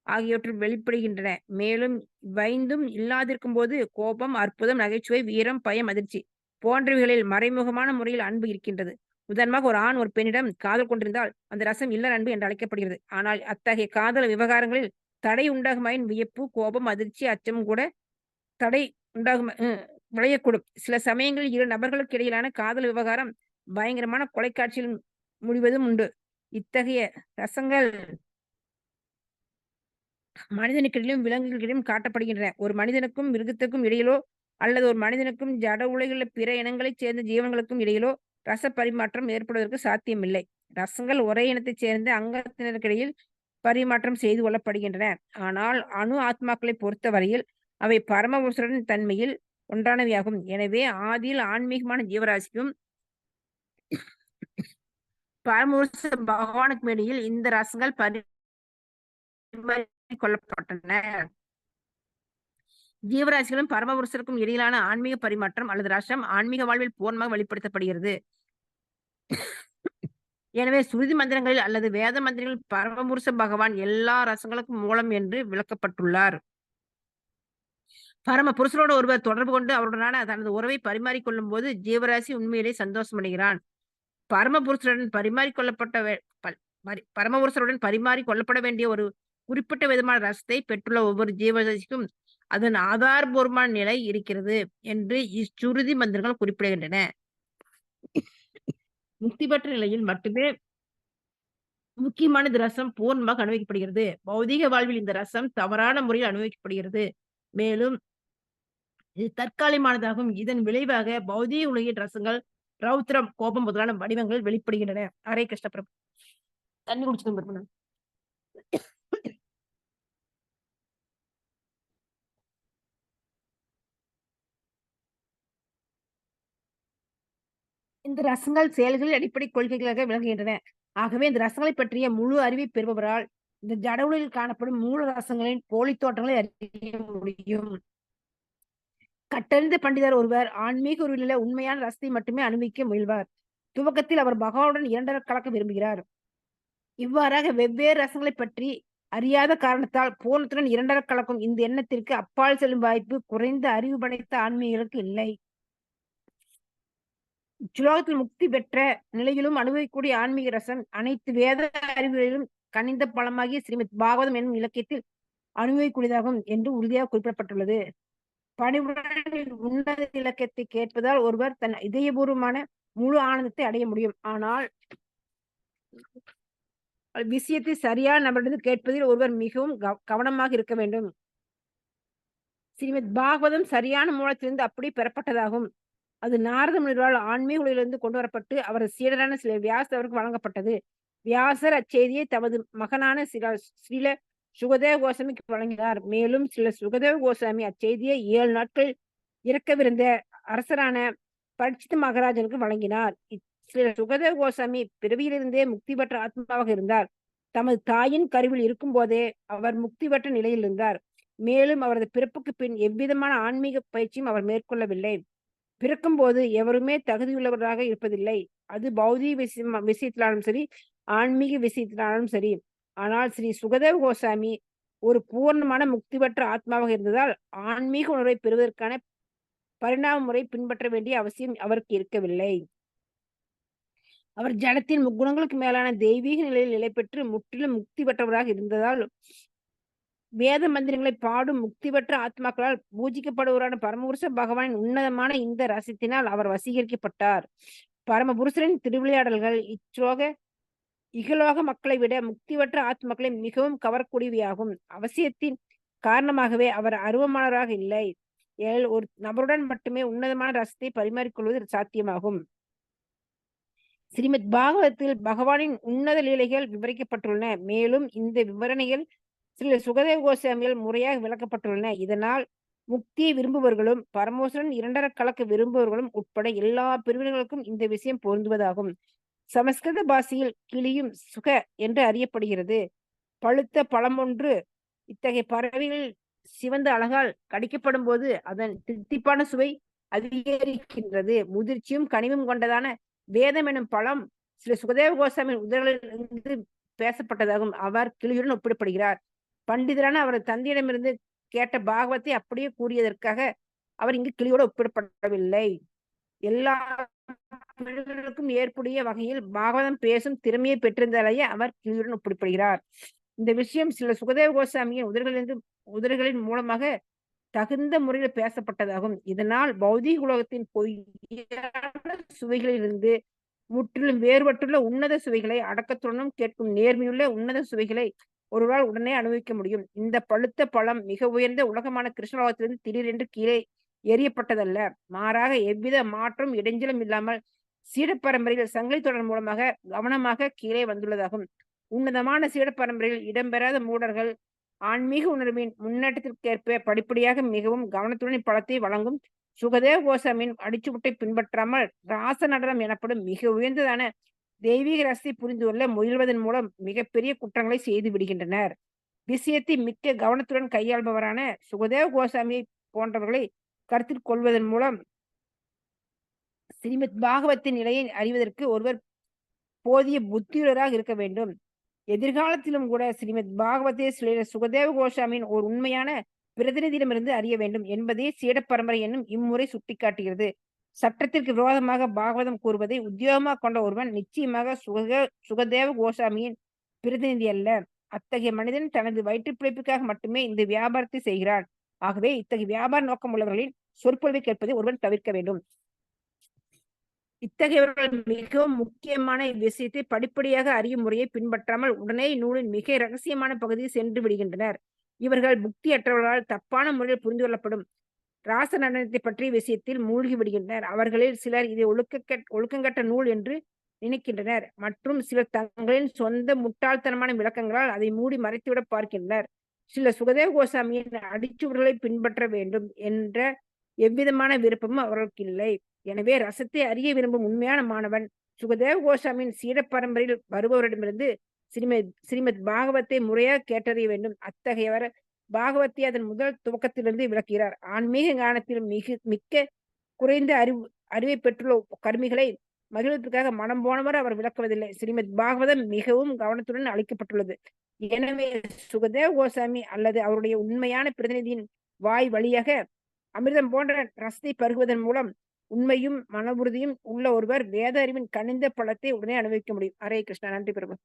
ஆகியவற்றில் வெளிப்படுகின்றன. மேலும் வைந்தும் இல்லாதிருக்கும் போது கோபம், அற்புதம், நகைச்சுவை, வீரம், பயம், அதிர்ச்சி போன்றவைகளில் மறைமுகமான முறையில் அன்பு இருக்கின்றது. உதாரணமாக ஒரு ஆண் ஒரு பெண்ணிடம் காதல் கொண்டிருந்தால் அந்த ரசம் இல்லற அன்பு என்று அழைக்கப்படுகிறது. ஆனால் அத்தகைய காதல் விவகாரங்களில் தடை உண்டாகுமாயின் வியப்பு, கோபம், அதிர்ச்சி, அச்சம் கூட தடை உண்டாகும் விளையக்கூடும். சில சமயங்களில் 2 நபர்களுக்கு இடையிலான காதல் விவகாரம் பயங்கரமான கொலைக்காட்சியில் முடிவதும் உண்டு. இத்தகைய ரசங்கள் மனிதனுக்கிடையிலும் விலங்குகளிடம் காட்டப்படுகின்றன. ஒரு மனிதனுக்கும் மிருகத்துக்கும் இடையிலோ அல்லது ஒரு மனிதனுக்கும் ஜட உலகில் பிற இனங்களைச் சேர்ந்த ஜீவன்களுக்கும் இடையிலோ ரச பரிமாற்றம் ஏற்படுவதற்கு சாத்தியமில்லை. ரசங்கள் ஒரே இனத்தைச் சேர்ந்த அங்கத்தினருக்கிடையில் பரிமாற்றம் செய்து கொள்ளப்படுகின்றன. ஆனால் அணு ஆத்மாக்களை பொறுத்தவரையில் அவை பரமபுருஷரின் தன்மையில் ஒன்றானவையாகும். எனவே ஆதியில் ஆன்மீகமான ஜீவராசிக்கும் பரமபுருஷ பகவானுக்கும் இடையில் இந்த ரசங்கள் கொள்ளப்பட்டன. ஜீவராசிகளும் பரமபுருஷருக்கும் இடையிலான ஆன்மீக பரிமாற்றம் அல்லது ரசம் ஆன்மீக வாழ்வில் பூர்ணமாக வெளிப்படுத்தப்படுகிறது. எனவே சுருதி மந்திரங்களில் அல்லது வேத மந்திரங்களில் பரமபுருஷ பகவான் எல்லா ரசங்களுக்கும் மூலம் என்று விளக்கப்பட்டுள்ளார். பரம புருஷரோடு ஒருவர் தொடர்பு கொண்டு அவருடனான தனது உறவை பரிமாறிக்கொள்ளும் போது ஜீவராசி உண்மையிலே சந்தோஷம் அடைகிறான். பரமபுருஷருடன் பரிமாறிக்கொள்ளப்பட வேண்டிய ஒரு குறிப்பிட்ட விதமான ரசத்தை பெற்றுள்ள ஒவ்வொரு ஜீவராசிக்கும் அதன் ஆதாரபூர்வமான நிலை இருக்கிறது என்று இச்சுருதி மந்திரங்கள் குறிப்பிடுகின்றன. முக்தி பெற்ற நிலையில் மட்டுமே முக்கியமான ரசம் பூர்ணமாக அனுபவிக்கப்படுகிறது. பௌதிக வாழ்வில் இந்த ரசம் தவறான முறையில் அனுபவிக்கப்படுகிறது. மேலும் இது தற்காலிகமானதாகும். இதன் விளைவாக பௌதிக உலகின் ரசங்கள் ரௌத்திரம், கோபம் முதலான வடிவங்கள் வெளிப்படுகின்றன. ஹரே கிருஷ்ண பிரபு. தண்ணி குடிச்சுக்கணும். இந்த ரசங்கள் செயல்களில் அடிப்படை கொள்கைகளாக விளங்குகின்றன. ஆகவே இந்த ரசங்களை பற்றிய முழு அறிவை பெறுபவரால் இந்த ஜட உலகில் காணப்படும் மூல ரசங்களின் போலி தோற்றங்களை அறிய முடியும். கட்டறிந்த பண்டிதர் ஒருவர் ஆன்மீக உருவிலுள்ள உண்மையான ரசத்தை மட்டுமே அனுபவிக்க முயல்வார். துவக்கத்தில் அவர் பகவானுடன் 2 கலக்க விரும்புகிறார். இவ்வாறாக வெவ்வேறு ரசங்களை பற்றி அறியாத காரணத்தால் பூர்ணத்துடன் 2 கலக்கும் இந்த எண்ணத்திற்கு அப்பால் செல்லும் வாய்ப்பு குறைந்த அறிவு படைத்த ஆன்மீகர்களுக்கு இல்லை. இச்சுலோகத்தில் முக்தி பெற்ற நிலையிலும் அனுபவிக்கக்கூடிய ஆன்மீக ரசம் அனைத்து வேத அறிவுகளிலும் கனிந்த பலமாகிய ஸ்ரீமத் பாகவதம் என்னும் இலக்கியத்தில் அனுபவிக்கூடியதாகும் என்று உறுதியாக குறிப்பிடப்பட்டுள்ளது. பணிவுடன் உன்னத இலக்கியத்தை கேட்பதால் ஒருவர் தன் இதயபூர்வமான முழு ஆனந்தத்தை அடைய முடியும். ஆனால் விஷயத்தை சரியான நபரிடம் கேட்பதில் ஒருவர் மிகவும் கவனமாக இருக்க வேண்டும். ஸ்ரீமத் பாகவதம் சரியான மூலத்திலிருந்து அப்படி பெறப்பட்டதாகும். அது நாரத முனிவரால் ஆன்மீக உலகிலிருந்து கொண்டு வரப்பட்டு அவரது சீடரான சில வியாசர் அவருக்கு வழங்கப்பட்டது. வியாசர் அச்செய்தியை தமது மகனான ஸ்ரீல சுகதேவ கோசாமிக்கு வழங்கினார். மேலும் சில சுகதேவ கோசாமி அச்செய்தியை 7 நாட்கள் இறக்கவிருந்த அரசரான பரீட்சித் மகாராஜனுக்கு வழங்கினார். சில சுகதேவ கோசாமி பிறவியிலிருந்தே முக்தி பெற்ற ஆத்மாவாக இருந்தார். தமது தாயின் கருவில் இருக்கும் போதே அவர் முக்தி பெற்ற நிலையில் இருந்தார். மேலும் அவரது பிறப்புக்கு பின் எவ்விதமான ஆன்மீக பயிற்சியும் அவர் மேற்கொள்ளவில்லை. பிறக்கும் போது எவருமே தகுதியுள்ளவராக இருப்பதில்லை. அது பௌதிக விஷயத்திலாலும் சரி, ஆன்மீக விஷயத்திலாலும் சரி. ஆனால் ஸ்ரீ சுகதேவ கோசாமி ஒரு பூர்ணமான முக்தி பெற்ற ஆத்மாவாக இருந்ததால் ஆன்மீக உணர்வை பெறுவதற்கான பரிணாம முறை பின்பற்ற வேண்டிய அவசியம் அவருக்கு இருக்கவில்லை. அவர் ஜடத்தின் முக்குணங்களுக்கு மேலான தெய்வீக நிலையில் நிலை பெற்று முற்றிலும் முக்தி பெற்றவராக இருந்ததால் வேத மந்திரங்களை பாடும் முக்தி பெற்ற ஆத்மாக்களால் பூஜிக்கப்படுவரான பரமபுருஷ பகவானின் உன்னதமான இந்த ரசத்தினால் அவர் வசீகரிக்கப்பட்டார். பரமபுருஷரின் திருவிளையாடல்கள் இகலோக மக்களை விட முக்தி பெற்ற ஆத்மாக்களை மிகவும் கவரக்கூடியவையாகும். அவசியத்தின் காரணமாகவே அவர் அருவமானவராக இல்லை. ஒரு நபருடன் மட்டுமே உன்னதமான ரசத்தை பரிமாறிக்கொள்வது சாத்தியமாகும். ஸ்ரீமத் பாகவதத்தில் பகவானின் உன்னத லீலைகள் விவரிக்கப்பட்டுள்ளன. மேலும் இந்த விவரணைகள் சில சுகதேவ கோசாமியால் முறையாக விளக்கப்பட்டுள்ளன. இதனால் முக்தியை விரும்புபவர்களும் பரமேஸ்வரன் இரண்டர கலக்க விரும்புபவர்களும் உட்பட எல்லா பிரிவினர்களுக்கும் இந்த விஷயம் பொருந்துவதாகும். சமஸ்கிருத பாஷையில் கிளியும் சுக என்று அறியப்படுகிறது. பழுத்த பழம் ஒன்று இத்தகைய பறவைகள் சிவந்த அழகால் கடிக்கப்படும் போது அதன் தித்திப்பான சுவை அதிகரிக்கின்றது. முதிர்ச்சியும் கனிவும் கொண்டதான வேதம் எனும் பழம் சில சுகதேவ கோசாமியின் உதவிலிருந்து பேசப்பட்டதாகும். அவர் கிளியுடன் ஒப்பிடப்படுகிறார். பண்டிதரான அவரது தந்தையிடமிருந்து கேட்ட பாகவத்தை அப்படியே கூறியதற்காக அவர் இங்கு கிளியோடு ஒப்பிடப்படவில்லை. எல்லா மனிதர்களுக்கும் ஏற்புடைய வகையில் பாகவதம் பேசும் திறமையை பெற்றிருந்தாலேயே அவர் கிளியுடன் ஒப்பிடப்படுகிறார். இந்த விஷயம் சில சுகதேவ கோசாமியின் உதடுகளின் மூலமாக தகுந்த முறையில் பேசப்பட்டதாகும். இதனால் பௌதிக உலகத்தின் பொய்யான சுவைகளிலிருந்து முற்றிலும் வேறுபட்டுள்ள உன்னத சுவைகளை அடக்கத்துடனும் கேட்கும் நேர்மையுள்ள உன்னத சுவைகளை ஒருவரால் உடனே அனுபவிக்க முடியும். இந்த பழுத்த பழம் மிக உயர்ந்த உலகமான கிருஷ்ணலோகத்திலிருந்து திடீரென்று கீழே எரியப்பட்டதல்ல. மாறாக எவ்வித மாற்றம் இடைஞ்சலும் இல்லாமல் சீட பரம்பரையில் சங்கிலி தொடர் மூலமாக கவனமாக கீழே வந்துள்ளதாகும். உன்னதமான சீட பரம்பரையில் இடம்பெறாத மூடர்கள் ஆன்மீக உணர்வின் முன்னேற்றத்திற்கேற்ப படிப்படியாக மிகவும் கவனத்துடன் இப்பழத்தை வழங்கும் சுகதேவ கோசாமியின் அடிச்சுவட்டை பின்பற்றாமல் ராச நடனம் எனப்படும் மிக உயர்ந்ததான தெய்வீக ரசத்தை புரிந்து கொள்ள முயல்வதன் மூலம் மிகப்பெரிய குற்றங்களை செய்து விடுகின்றனர். விஷயத்தை மிக்க கவனத்துடன் கையாள்பவரான சுகதேவ கோசாமியை போன்றவர்களை கருத்தில் கொள்வதன் மூலம் ஸ்ரீமத் பாகவத்தின் நிலையை அறிவதற்கு ஒருவர் போதிய புத்தியுள்ளராக இருக்க வேண்டும். எதிர்காலத்திலும் கூட ஸ்ரீமத் பாகவத்தை சுகதேவ கோசாமியின் ஒரு உண்மையான பிரதிநிதியிடமிருந்து அறிய வேண்டும் என்பதே சீட பரம்பரை என்னும் இம்முறை சுட்டிக்காட்டுகிறது. சட்டத்திற்கு விரோதமாக பாகவதம் கூறுவதை உத்தியோகமாக கொண்ட ஒருவன் நிச்சயமாக சுகதேவ கோசாமியின் பிரதிநிதி அல்ல. அத்தகைய மனிதன் தனது வயிற்று பிழைப்புக்காக மட்டுமே இந்த வியாபாரத்தை செய்கிறான். ஆகவே இத்தகைய வியாபார நோக்கம் உள்ளவர்களின் சொற்பொழிவை கேட்பதை ஒருவன் தவிர்க்க வேண்டும். இத்தகையவர்கள் மிகவும் முக்கியமான விஷயத்தை படிப்படியாக அறியும் முறையை பின்பற்றாமல் உடனே நூலின் மிக இரகசியமான பகுதியை சென்று விடுகின்றனர். இவர்கள் புக்தியற்றவர்களால் தப்பான முறையில் புரிந்து கொள்ளப்படும் ராச நடனத்தை பற்றிய விஷயத்தில் மூழ்கி விடுகின்றனர். அவர்களில் சிலர் இதை ஒழுக்கங்கட்ட நூல் என்று நினைக்கின்றனர். மற்றும் சிலர் தங்களின் சொந்த முட்டாள்தனமான விளக்கங்களால் அதை மூடி மறைத்துவிட பார்க்கின்றனர். சில சுகதேவ கோசாமியின் அடிச்சுவடுகளை பின்பற்ற வேண்டும் என்ற எவ்விதமான விருப்பமும் அவர்களுக்கு இல்லை. எனவே ரசத்தை அறிய விரும்பும் உண்மையான மாணவன் சுகதேவ கோசாமியின் சீட பரம்பரையில் வருபவரிடமிருந்து ஸ்ரீமத் பாகவத்தை முறையாக கேட்டறிய வேண்டும். அத்தகையவர் பாகவத்தை அதன் முதல் துவக்கத்திலிருந்து விளக்குகிறார். ஆன்மீக ஞானத்தில் மிக்க குறைந்த அறிவை பெற்றுள்ள கருமிகளை மகிழ்வதற்காக மனம் போனவர் அவர் விளக்குவதில்லை. ஸ்ரீமத் பாகவதம் மிகவும் கவனத்துடன் அளிக்கப்பட்டுள்ளது. எனவே சுகதேவ கோசாமி அல்லது அவருடைய உண்மையான பிரதிநிதியின் வாய் வழியாக அமிர்தம் போன்ற ரசத்தை பருகுவதன் மூலம் உண்மையும் மன உறுதியும் உள்ள ஒருவர் வேத அறிவின் கனிந்த பலத்தை உடனே அனுபவிக்க முடியும். ஹரே கிருஷ்ணா. நன்றி பிரபு.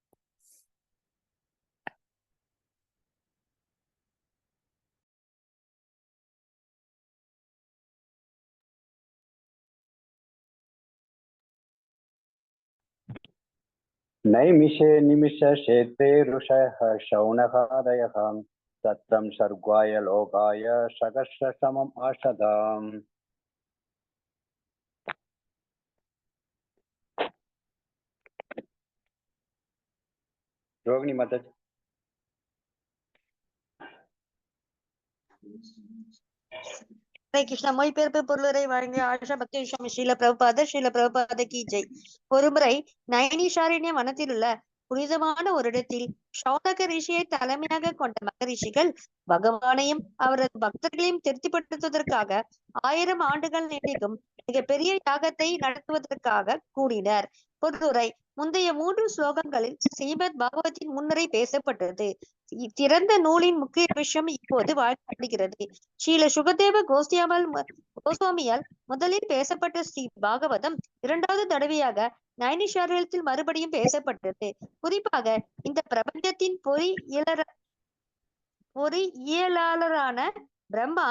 नैमिषे निमिष क्षेत्रे ऋषयः शौनकादयः तत्रं सर्गाय लोकाय सकर्षसमम् आशदाम्. ரோகிணி மாதாஜி. ஹரே கிருஷ்ணா. மொழிபெயர்ப்பு பொருளுரை வழங்கிய ஆஷா பக்தி சுவாமி ஸ்ரீல பிரபுபாத கி ஜெய். ஒருமுறை நைனிஷாரண்ய வனத்தில் உள்ள புனிதமான ஒரு இடத்தில் சௌனக ரிஷியை தலைமையாக கொண்ட மகரிஷிகள் பகவானையும் அவரது பக்தர்களையும் திருப்திப்படுத்துவதற்காக 1000 ஆண்டுகள் நீடிக்கும் மிகப்பெரிய யாகத்தை நடத்துவதற்காக கூடினர். பொருளுரை. முந்தைய 3 ஸ்லோகங்களில் ஸ்ரீமத் பாகவத்தின் முன்னுரை பேசப்பட்டது. திறந்த நூலின் முக்கிய விஷயம் இப்போது வழங்கப்படுகிறது. ஸ்ரீல சுகதேவ கோஸ்வாமியால் முதலில் பேசப்பட்ட ஸ்ரீ பாகவதம் 2வது தடவையாக நைனிஷாரண்யத்தில் மறுபடியும் பேசப்பட்டது. குறிப்பாக இந்த பிரபஞ்சத்தின் பொறியியலாளரான பிரம்மா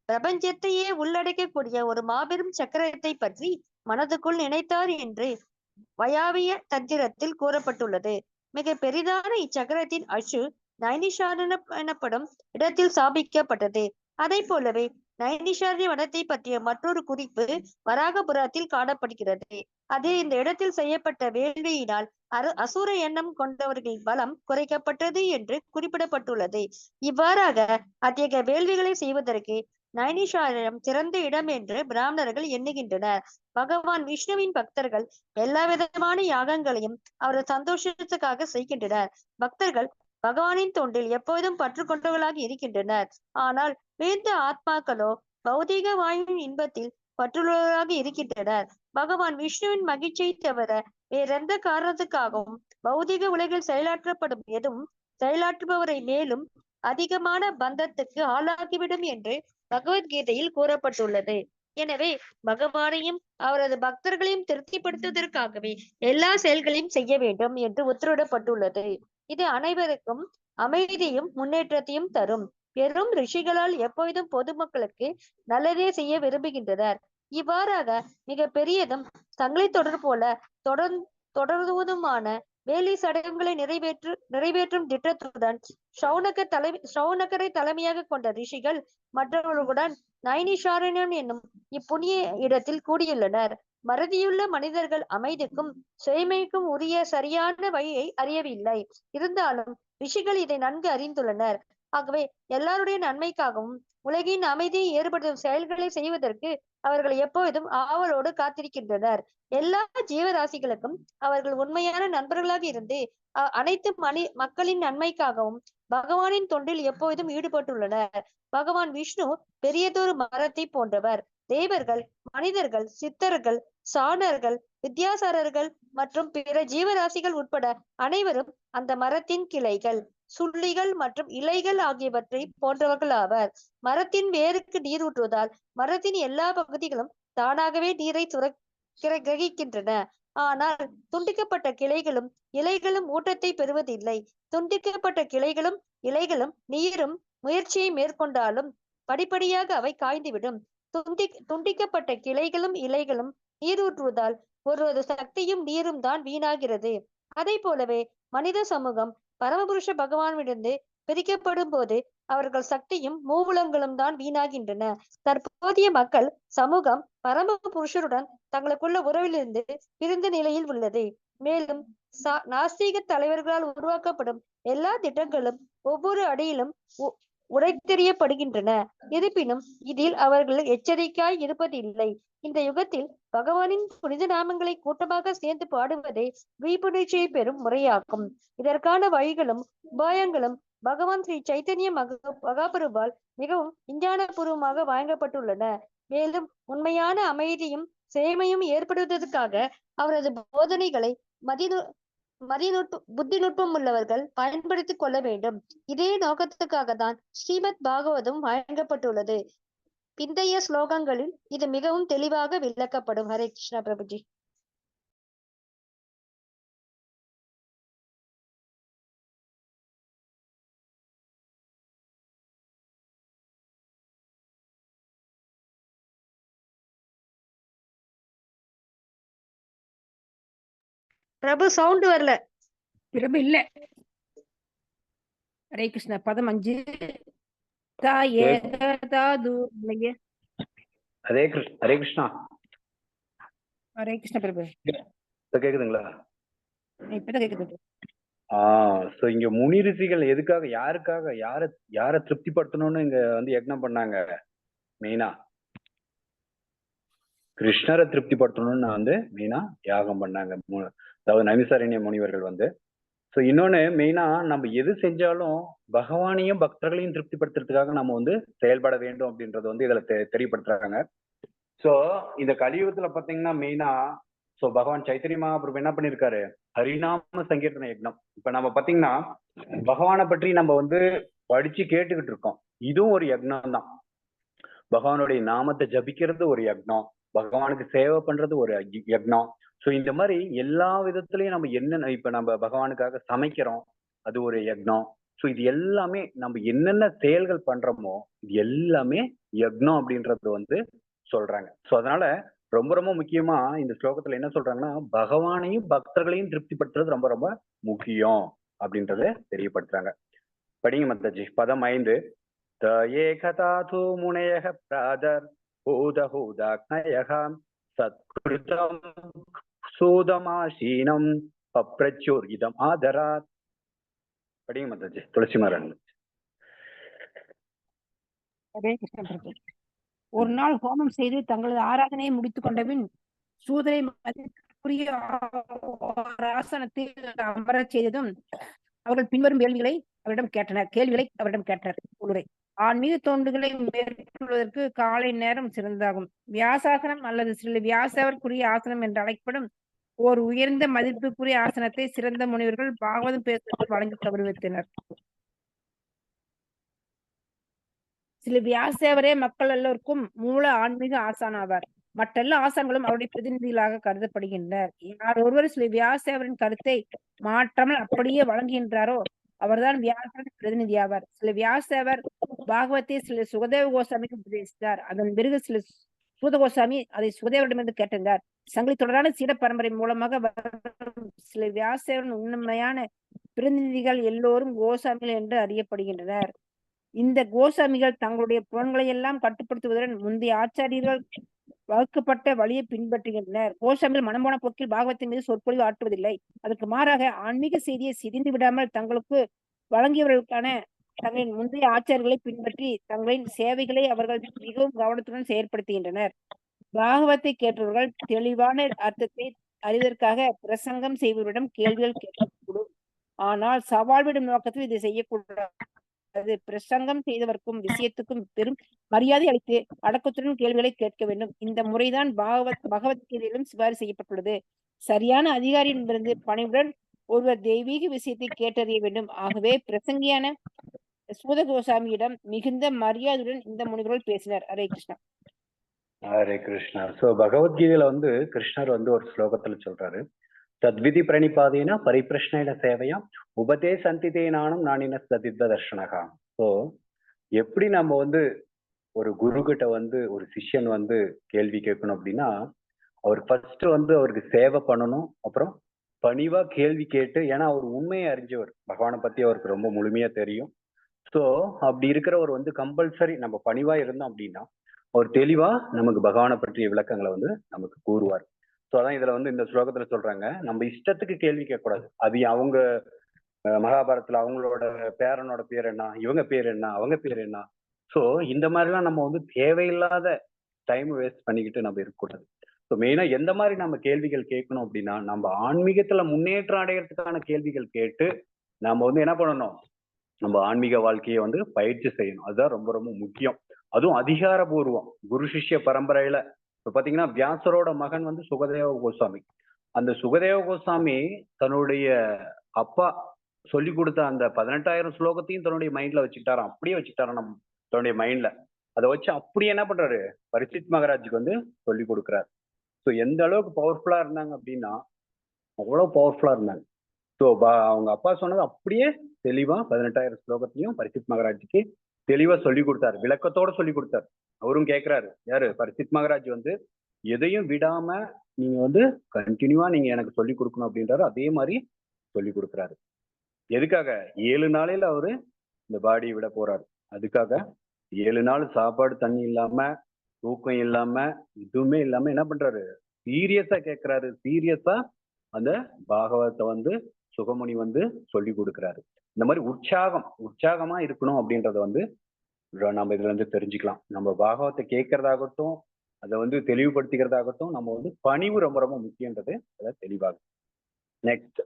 பிரபஞ்சத்தையே உள்ளடக்கக்கூடிய ஒரு மாபெரும் சக்கரத்தை பற்றி மனதுக்குள் நினைத்தார் என்று வயாவிய தந்திரத்தில் கூறப்பட்டுள்ளது. மிக பெரிதான இச்சக்கரத்தின் அச்சு நைனிஷாரண்யம் எனப்படும் இடத்தில் ஸ்தாபிக்கப்பட்டது. அதை போலவே நைனிஷாரண்ய வனத்தை பற்றிய மற்றொரு குறிப்பு வராகபுரத்தில் காணப்படுகிறது. அது இந்த இடத்தில் செய்யப்பட்ட வேள்வியினால் அசுர எண்ணம் கொண்டவர்களின் பலம் குறைக்கப்பட்டது என்று குறிப்பிடப்பட்டுள்ளது. இவ்வாறாக அத்தகைய வேள்விகளை செய்வதற்கு நைனிஷாரண்யம் சிறந்த இடம் என்று பிராமணர்கள் எண்ணுகின்றனர். பகவான் விஷ்ணுவின் பக்தர்கள் எல்லா விதமான யாகங்களையும் அவரது சந்தோஷத்துக்காக செய்கின்றனர். பக்தர்கள் பகவானின் தொண்டில் எப்போதும் பற்று கொண்டவர்களாக இருக்கின்றனர். ஆனால் வேந்த ஆத்மாக்களோ பௌதிக வாயுவின் இன்பத்தில் பற்றுள்ளவர்களாக இருக்கின்றனர். பகவான் விஷ்ணுவின் மகிழ்ச்சியை தவிர வேறெந்த காரணத்துக்காகவும் பௌதிக உலகில் செயலாற்றப்படும் எதுவும் செயலாற்றுபவரை மேலும் அதிகமான பந்தத்துக்கு ஆளாக்கிவிடும் என்று பகவத்கீதையில் கூறப்பட்டுள்ளது. எனவே பகவானையும் அவரது பக்தர்களையும் திருப்திப்படுத்துவதற்காகவே எல்லா செயல்களையும் செய்ய வேண்டும் என்று உத்தரவிடப்பட்டுள்ளது. இது அனைவருக்கும் அமைதியும் முன்னேற்றத்தையும் தரும். பெரும் ரிஷிகளால் எப்பொழுதும் பொதுமக்களுக்கு நல்லதே செய்ய விரும்புகின்றனர். இவ்வாறாக மிக பெரியதும் தங்களை தொடர் போல தொடர்வதுமான வேலி சடங்குகளை நிறைவேற்றும் திட்டத்துடன் சௌனகரை தலைமையாக கொண்ட ரிஷிகள் மற்றவர்களுடன் நைனிஷாரண்யம் என்னும் இப்புண்ணிய இடத்தில் கூடியுள்ளனர். மறதியுள்ள மனிதர்கள் அமைதிக்கும் சுயமைக்கும் உரிய சரியான வழியை அறியவில்லை. இருந்தாலும் ரிஷிகள் இதை நன்கு அறிந்துள்ளனர். ஆகவே எல்லாருடைய நன்மைக்காகவும் உலகின் அமைதியை ஏற்படுத்தும் செயல்களை செய்வதற்கு அவர்கள் எப்பொழுதும் ஆவலோடு காத்திருக்கின்றனர். எல்லா ஜீவராசிகளுக்கும் அவர்கள் உண்மையான நண்பர்களாக இருந்து அனைத்து மக்களின் நன்மைக்காகவும் பகவானின் தொண்டில் எப்பொழுதும் ஈடுபட்டுள்ளனர். பகவான் விஷ்ணு பெரியதொரு மரத்தை போன்றவர். தேவர்கள், மனிதர்கள், சித்தர்கள், சாணர்கள், வித்யாசாரர்கள் மற்றும் பிற ஜீவராசிகள் உட்பட அனைவரும் அந்த மரத்தின் கிளைகள், சுள்ளிகள் மற்றும் இலைகள் ஆகியவற்றை போன்றவர்கள் ஆவர். மரத்தின் வேருக்கு நீர் ஊற்றுவதால் மரத்தின் எல்லா பகுதிகளும் தானாகவே நீரை கிரகிக்கின்றன. ஆனால் துண்டிக்கப்பட்ட கிளைகளும் இலைகளும் ஊட்டத்தை பெறுவதில்லை. துண்டிக்கப்பட்ட கிளைகளும் இலைகளும் நீரும் முயற்சியை மேற்கொண்டாலும் படிப்படியாக அவை காய்ந்துவிடும். துண்டிக்கப்பட்ட கிளைகளும் இலைகளும் நீரூற்றுவதால் ஒருவது சக்தியும் நீரும் தான் வீணாகிறது. அதை போலவே மனித சமூகம் பரமபுருஷ பகவானிடந்து பிரிக்கப்படும் போது அவர்கள் சக்தியும் மூவுலங்களும் தான் வீணாகின்றன. தற்போதைய மக்கள் சமூகம் பரம புருஷருடன் தங்களுக்குள்ள உறவிலிருந்து பிரிந்த நிலையில் உள்ளது. மேலும் நாஸ்திக தலைவர்களால் உருவாக்கப்படும் எல்லா திட்டங்களும் ஒவ்வொரு அடியிலும் உடைத்தெறியப்படுகின்றன. இருப்பினும் இதில் அவர்கள் எச்சரிக்கையாய் இருப்பதில்லை. இந்த யுகத்தில் பகவானின் புனித நாமங்களை கூட்டமாக சேர்ந்து பாடுவதே விழிப்புணர்ச்சியை பெறும் முறையாகும். இதற்கான வழிகளும் உபாயங்களும் பகவான் ஸ்ரீ சைத்தன்ய மகாபிரபுவால் மிகவும் விஞ்ஞானபூர்வமாக வழங்கப்பட்டுள்ளன. மேலும் உண்மையான அமைதியும் சேமையும் ஏற்படுவதற்காக அவரது போதனைகளை புத்தி நுட்பம் உள்ளவர்கள் பயன்படுத்திக் கொள்ள வேண்டும். இதே நோக்கத்துக்காக தான் ஸ்ரீமத் பாகவதம் வழங்கப்பட்டுள்ளது. பிந்தைய ஸ்லோகங்களில் இது மிகவும் தெளிவாக விளக்கப்படும். ஹரே கிருஷ்ணா பிரபுஜி. பிரபு சவுண்ட் வரல. பிரபு இல்ல. ஹரே கிருஷ்ணா. பதம் 5. தா ஏகதா தூர்லய. ஹரே கிருஷ்ணா. ஹரே கிருஷ்ணா பிரபு. இப்ப கேக்குதுங்களா? இப்பதான் கேக்குது. சோ இங்க முனி ரிஷிகள் எதுக்காக, யாருக்காக, யார திருப்திப்படுத்தணும்னு இங்க வந்து யக்னம் பண்ணாங்க? மெயினா கிருஷ்ணரை திருப்திப்படுத்தணும்னு வந்து மெயினா யாகம் பண்ணாங்க. அதாவது நைமிசாரண்ய முனிவர்கள் வந்து. ஸோ இன்னொன்னு மெயினா நம்ம எது செஞ்சாலும் பகவானையும் பக்தர்களையும் திருப்திப்படுத்துறதுக்காக நம்ம வந்து செயல்பட வேண்டும் அப்படின்றது வந்து இதுல தெரியப்படுத்துறாங்க. ஸோ இந்த கலியுகத்துல பாத்தீங்கன்னா மெயினா ஸோ பகவான் சைத்தன்ய மகாபிரபு என்ன பண்ணிருக்காரு? ஹரிநாம சங்கீர்த்தன யக்னம். இப்ப நம்ம பாத்தீங்கன்னா பகவானை பற்றி நம்ம வந்து படிச்சு கேட்டுக்கிட்டு இருக்கோம். இதுவும் ஒரு யக்னம் தான். பகவானுடைய நாமத்தை ஜபிக்கிறது ஒரு யக்னம், பகவானுக்கு சேவை பண்றது ஒரு யக்னம். ஸோ இந்த மாதிரி எல்லா விதத்துலயும் நம்ம என்னென்ன, இப்ப நம்ம பகவானுக்காக சமைக்கிறோம், அது ஒரு யக்னம். ஸோ இது எல்லாமே நம்ம என்னென்ன செயல்கள் பண்றோமோ இது எல்லாமே யக்னம் அப்படின்றது வந்து சொல்றாங்க. ஸோ அதனால ரொம்ப ரொம்ப முக்கியமா இந்த ஸ்லோகத்துல என்ன சொல்றாங்கன்னா, பகவானையும் பக்தர்களையும் திருப்திப்படுத்துறது ரொம்ப ரொம்ப முக்கியம் அப்படின்றத தெரியப்படுத்துறாங்க. படிங்க மத்தாஜி. பதம் 5. த ஏகதாது முனையக பிராதர் பூதஹூதாக்னயக சத்கிருதம் சூதமாசீனம் பப்ரச்சோர்கிதம் ஆதராத். படிங்க மத்தாஜி. துளசி மாறன். ஹரே கிருஷ்ணா பிரபு. ஒரு நாள் ஹோமம் செய்து தங்களது ஆராதனையை முடித்துக் கொண்டபின் சூதரை மதிப்புரிய ஆசனத்தில் அமரச் செய்ததும் அவர்கள் பின்வரும் கேள்விகளை அவரிடம் கேட்டனர். உரை: ஆன்மீக தோண்டுகளை மேற்கொள்வதற்கு காலை நேரம் சிறந்தாகும். வியாசாசனம் அல்லது ஸ்ரீ வியாசவர்க்குரிய ஆசனம் என்று அழைக்கப்படும் ஓர் உயர்ந்த மதிப்புக்குரிய ஆசனத்தை சிறந்த முனிவர்கள் பாகவதம் பேசுவதற்கு வழங்கி கௌரவித்தனர். ஸ்ரீ வியாசேவரே மக்கள் எல்லோருக்கும் மூல ஆன்மீக ஆசான் ஆவார். மற்றெல்லா ஆசான்களும் அவருடைய பிரதிநிதிகளாக கருதப்படுகின்றனர். யார் ஒருவர் ஸ்ரீ வியாசேவரின் கருத்தை மாற்றாமல் அப்படியே வழங்குகின்றாரோ அவர்தான் வியாசரின் பிரதிநிதி ஆவார். ஸ்ரீ வியாசேவர் பாகவத்தை ஸ்ரீ சுகதேவ கோசாமிக்கு உபதேசித்தார். அதன் பிறகு ஸ்ரீ சூத கோசாமி அதை சுகதேவரிடமிருந்து கேட்டிருந்தார். சங்கிலி தொடரான சீட பரம்பரை மூலமாக ஸ்ரீ வியாசேவரின் உண்மையான பிரதிநிதிகள் எல்லோரும் கோசாமிகள் என்று அறியப்படுகின்றனர். இந்த கோசாமிகள் தங்களுடைய புலன்களை எல்லாம் கட்டுப்படுத்துவதுடன் முந்தைய ஆச்சாரியர்கள் வகுக்கப்பட்ட வழியை பின்பற்றுகின்றனர். கோசாமிகள் மனம்போன போக்கில் பாகவத்தின் மீது சொற்பொழிவு ஆற்றுவதில்லை. அதற்கு மாறாக ஆன்மீக செய்தியை சிதைந்து விடாமல் தங்களுக்கு வழங்கியவர்களுக்கான தங்களின் முந்தைய ஆச்சாரியர்களை பின்பற்றி தங்களின் சேவைகளை அவர்கள் மிகவும் கவனத்துடன் செயற்படுத்துகின்றனர். பாகவத்தை கேட்டவர்கள் தெளிவான அர்த்தத்தை அறிவதற்காக பிரசங்கம் செய்பவரிடம் கேள்விகள் கேட்கக்கூடும். ஆனால் சவால் விடும் நோக்கத்தில் இதை செய்யக்கூடாது. பிரசங்கம் செய்தவர்க்கும் விஷயத்துக்கும் பெரும் மரியாதை அளித்து அடக்கத்துடன் கேள்விகளை கேட்க வேண்டும். இந்த முறைதான் பகவத்கீதையிலும் சிபாரிசு செய்யப்பட்டுள்ளது. சரியான அதிகாரியிடமிருந்து பணிவுடன் ஒருவர் தெய்வீக விஷயத்தை கேட்டறிய வேண்டும். ஆகவே பிரசங்கியான சூத கோசாமியிடம் மிகுந்த மரியாதையுடன் இந்த முனிவர்கள் பேசினர். ஹரே கிருஷ்ணா. ஹரே கிருஷ்ணா. சோ பகவத்கீதையில வந்து கிருஷ்ணர் வந்து ஒரு ஸ்லோகத்துல சொல்றாரு, தத்விதி பிரணிபாதேன பரிப்பிரஷ்ன சேவையா உபதே சந்திதே நானும் நானின சதித்த தர்ஷனகா. ஸோ எப்படி நம்ம வந்து ஒரு குரு கிட்ட வந்து ஒரு சிஷ்யன் வந்து கேள்வி கேட்கணும் அப்படின்னா, அவர் ஃபர்ஸ்ட் வந்து அவருக்கு சேவை பண்ணணும். அப்புறம் பணிவா கேள்வி கேட்டு, ஏன்னா அவர் உண்மையை அறிஞ்சவர், பகவானை பத்தி அவருக்கு ரொம்ப முழுமையா தெரியும். ஸோ அப்படி இருக்கிறவர் வந்து கம்பல்சரி நம்ம பணிவா இருந்தோம் அப்படின்னா அவர் தெளிவா நமக்கு பகவானை பற்றிய விளக்கங்களை வந்து நமக்கு கூறுவார். ஸோ அதான் இதுல வந்து இந்த ஸ்லோகத்துல சொல்றாங்க, நம்ம இஷ்டத்துக்கு கேள்வி கேட்கக்கூடாது. அது அவங்க மகாபாரதத்துல அவங்களோட பேரனோட பேர் என்ன, இவங்க பேர் என்ன, அவங்க பேர் என்ன. ஸோ இந்த மாதிரிலாம் நம்ம வந்து தேவையில்லாத டைம் வேஸ்ட் பண்ணிக்கிட்டு நம்ம இருக்கக்கூடாது. ஸோ மெயினா எந்த மாதிரி நம்ம கேள்விகள் கேட்கணும் அப்படின்னா, நம்ம ஆன்மீகத்துல முன்னேற்றம் அடைகிறதுக்கான கேள்விகள் கேட்டு நம்ம வந்து என்ன பண்ணணும், நம்ம ஆன்மீக வாழ்க்கையை வந்து பயிற்சி செய்யணும். அதுதான் ரொம்ப ரொம்ப முக்கியம். அதுவும் அதிகாரபூர்வம் குரு சிஷ்ய பரம்பரையில இப்ப பாத்தீங்கன்னா வியாசரோட மகன் வந்து சுகதேவ கோசாமி. அந்த சுகதேவ கோசாமி தன்னுடைய அப்பா சொல்லி கொடுத்த அந்த 18,000 ஸ்லோகத்தையும் தன்னுடைய மைண்ட்ல வச்சுக்கிட்டாராம். அப்படியே வச்சுக்கிட்டாராம் தன்னுடைய மைண்ட்ல. அதை வச்சு அப்படி என்ன பண்றாரு, பரீட்சித் மகாராஜுக்கு வந்து சொல்லி கொடுக்குறாரு. ஸோ எந்த அளவுக்கு பவர்ஃபுல்லா இருந்தாங்க அப்படின்னா அவ்வளவு பவர்ஃபுல்லா இருந்தாங்க. ஸோ அவங்க அப்பா சொன்னது அப்படியே தெளிவா 18,000 ஸ்லோகத்தையும் பரீட்சித் மகாராஜுக்கு தெளிவா சொல்லி கொடுத்தாரு, விளக்கத்தோட சொல்லி கொடுத்தாரு. அவரும் கேட்கிறாரு, யாரு பரீட்சித் மகாராஜ் வந்து எதையும் விடாம நீங்க வந்து கண்டினியூவா நீங்க எனக்கு சொல்லி கொடுக்கணும் அப்படின்றாரு. அதே மாதிரி சொல்லி கொடுக்குறாரு. எதுக்காக? 7 நாளையில அவரு இந்த பாடியை விட போறாரு. அதுக்காக 7 நாள் சாப்பாடு தண்ணி இல்லாம, தூக்கம் இல்லாம, எதுவுமே இல்லாம என்ன பண்றாரு, சீரியஸா கேட்கிறாரு. சீரியஸா அந்த பாகவத்தை வந்து சுகமுனி வந்து சொல்லி கொடுக்குறாரு. இந்த மாதிரி உற்சாகமா இருக்கணும் அப்படின்றத வந்து நம்ம இதுல இருந்து தெரிஞ்சுக்கலாம். நம்ம பாகவத்தை கேட்கறதாகட்டும், அதை வந்து தெளிவுபடுத்திக்கிறதாகட்டும், நம்ம வந்து பணிவு ரொம்ப ரொம்ப முக்கியன்றது அதை தெளிவாகும். நெக்ஸ்ட்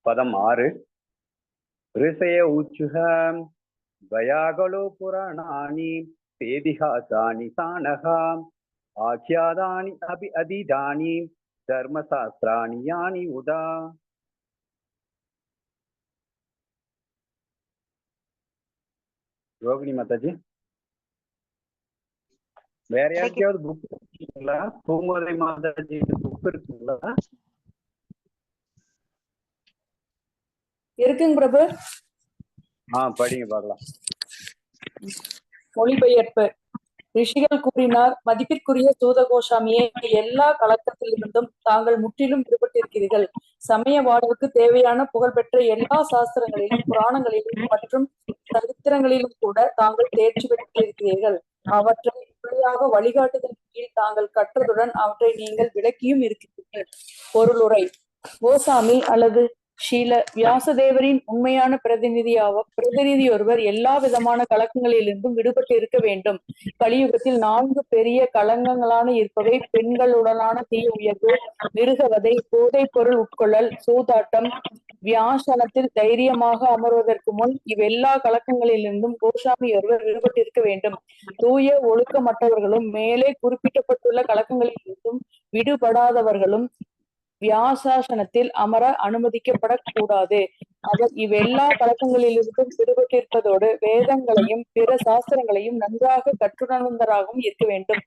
பதம் 6. ரிஷய உச்சுஹ பயாகலோ புராணானி சேதிஹாசானி சானஹா ஆக்யாதானி அபி அதிதானி தர்மசாஸ்திராணி யானி உதா. ரோகிணி மாதாஜி, வேற யாருக்கையாவது புக் இருக்குங்களா? பூங்கோதை மாதாஜி புக் இருக்குங்களா? இருக்குங்க பிரபு. படிங்க பார்க்கலாம். மொழிபெயர்ப்பு. ரிஷிகள் கூறினார், மதிப்பிற்குரிய சூத கோசாமியே, எல்லா கலக்கத்திலிருந்தும் தாங்கள் முற்றிலும் விடுபட்டிருக்கிறீர்கள். சமய வாழ்வுக்கு தேவையான புகழ்பெற்ற எல்லா சாஸ்திரங்களிலும், புராணங்களிலும் மற்றும் சரித்திரங்களிலும் கூட தாங்கள் தேர்ச்சி பெற்றிருக்கிறீர்கள். அவற்றை முறையாக வழிகாட்டுதல் கீழ் தாங்கள் கற்றதுடன் அவற்றை நீங்கள் விளக்கியும் இருக்கிறீர்கள். பொருளுரை. கோசாமி அல்லது ஸ்ரீல வியாசதேவரின் உண்மையான பிரதிநிதி ஒருவர் எல்லா விதமான கலக்கங்களிலிருந்தும் விடுபட்டு இருக்க வேண்டும். கலியுகத்தில் 4 பெரிய கலங்கங்களான இருப்பவை பெண்களுடனான தீய உயர்வு, மிருகவதை, போதைப் பொருள் உட்கொள்ளல், சூதாட்டம். வியாசனத்தில் தைரியமாக அமர்வதற்கு முன் இவ்வெல்லா கலக்கங்களிலிருந்தும் கோசாமி ஒருவர் விடுபட்டிருக்க வேண்டும். தூய ஒழுக்கமற்றவர்களும் மேலே குறிப்பிடப்பட்டுள்ள கலக்கங்களிலிருந்தும் விடுபடாதவர்களும் வியாசாசனத்தில் அமர அனுமதிக்கப்படக்கூடாது. அவர் இவ்வெல்லா கலக்கங்களிலிருந்தும் விடுபட்டிருப்பதோடு வேதங்களையும் பிற சாஸ்திரங்களையும் நன்றாக கற்றுணர்ந்தவராகவும் இருக்க வேண்டும்.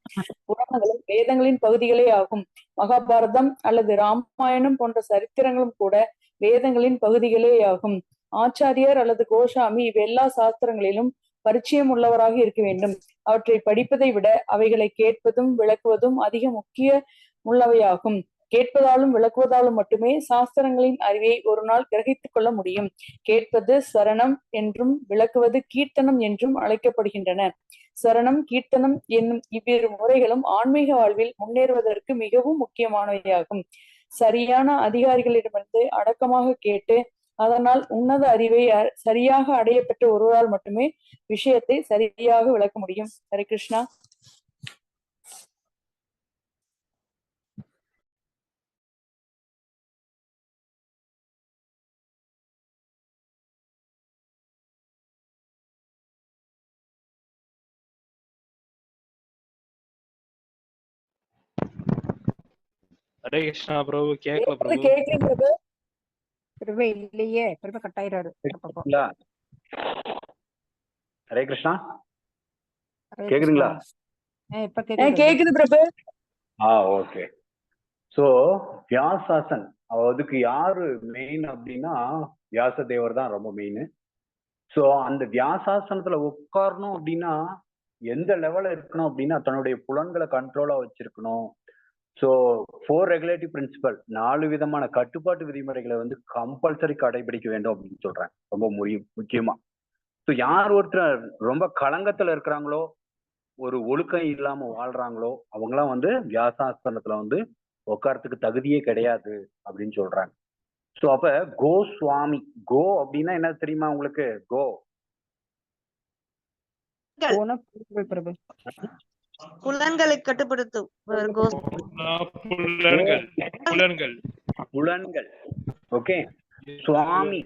புராணங்களும் வேதங்களின் பகுதிகளே ஆகும். மகாபாரதம் அல்லது ராமாயணம் போன்ற சரித்திரங்களும் கூட வேதங்களின் பகுதிகளே ஆகும். ஆச்சாரியர் அல்லது கோசாமி இவ்வெல்லா சாஸ்திரங்களிலும் பரிச்சயம் உள்ளவராக இருக்க வேண்டும். அவற்றை படிப்பதை விட அவைகளை கேட்பதும் விளக்குவதும் அதிக முக்கிய உள்ளவையாகும். கேட்பதாலும் விளக்குவதாலும் மட்டுமே சாஸ்திரங்களின் அறிவை ஒரு நாள் கிரகித்துக் கொள்ள முடியும். கேட்பது சரணம் என்றும் விளக்குவது கீர்த்தனம் என்றும் அழைக்கப்படுகின்றன. சரணம், கீர்த்தனம் என்னும் இவ்விரு முறைகளும் ஆன்மீக வாழ்வில் முன்னேறுவதற்கு மிகவும் முக்கியமானவையாகும். சரியான அதிகாரிகளிடமிருந்து அடக்கமாக கேட்டு அதனால் உன்னத அறிவை சரியாக அடையப்பட்ட ஒருவரால் மட்டுமே விஷயத்தை சரியாக விளக்க முடியும். ஹரே கிருஷ்ணா. ஹரே கிருஷ்ணா பிரபு. கேட்கல பிரபு. கேக்குறீங்க பிரபு? பிரபு இல்லையே, பிரபு கட்டாயிராரு. ஹரே கிருஷ்ணா, கேக்குதுங்களா? இப்ப கேக்குது பிரபு. ஓகே. சோ வியாசாசன், அதுக்கு யாரு மெயின் அப்படின்னா வியாசதேவர் தான் ரொம்ப மெயின். சோ அந்த வியாசாசனத்துல உட்காரணும் அப்படின்னா எந்த லெவல்ல இருக்கணும் அப்படின்னா தன்னுடைய புலன்களை கண்ட்ரோலா வச்சிருக்கணும். ஸோ 4 ரெகுலேட்டிவ் பிரின்சிபல், 4 விதமான கட்டுப்பாட்டு விதிமுறைகளை வந்து கம்பல்சரி கடைபிடிக்க வேண்டும் அப்படின்னு சொல்றாங்க. ரொம்ப முக்கியமா. ஸோ யார் ஒருத்தர் ரொம்ப களங்கத்துல இருக்கிறாங்களோ, ஒரு ஒழுக்கம் இல்லாம வாழ்றாங்களோ, அவங்களாம் வந்து வியாசாசனத்துல வந்து உட்காரத்துக்கு தகுதியே கிடையாது அப்படின்னு சொல்றாங்க. ஸோ அப்ப கோஸ்வாமி, கோ அப்படின்னா என்ன தெரியுமா உங்களுக்கு? கோ பிரபு புலன்களை கட்டுப்படுத்தும் புலன்கள். ஓகே. சுவாமி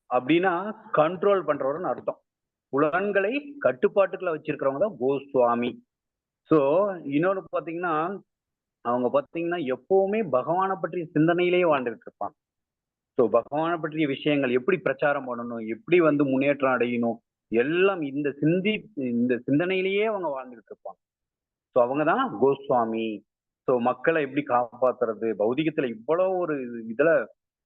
அப்படின்னா கண்ட்ரோல் பண்றவர்னு அர்த்தம். புலன்களை கட்டுப்பாட்டுக்குள்ள வச்சிருக்கிறவங்க தான் கோஸ்வாமி. சோ இன்னொன்னு பாத்தீங்கன்னா, அவங்க பாத்தீங்கன்னா எப்பவுமே பகவானை பற்றிய சிந்தனையிலேயே வாழ்ந்துட்டு இருப்பாங்க. ஸோ பகவானை பற்றிய விஷயங்கள் எப்படி பிரச்சாரம் பண்ணணும், எப்படி வந்து முன்னேற்றம் அடையணும், எல்லாம் இந்த சிந்தனையிலேயே அவங்க வாழ்ந்துகிட்டு இருப்பாங்க. ஸோ அவங்கதான் கோஸ்வாமி. ஸோ மக்களை எப்படி காப்பாத்துறது, பௌதிகத்துல இவ்வளவு ஒரு இதுல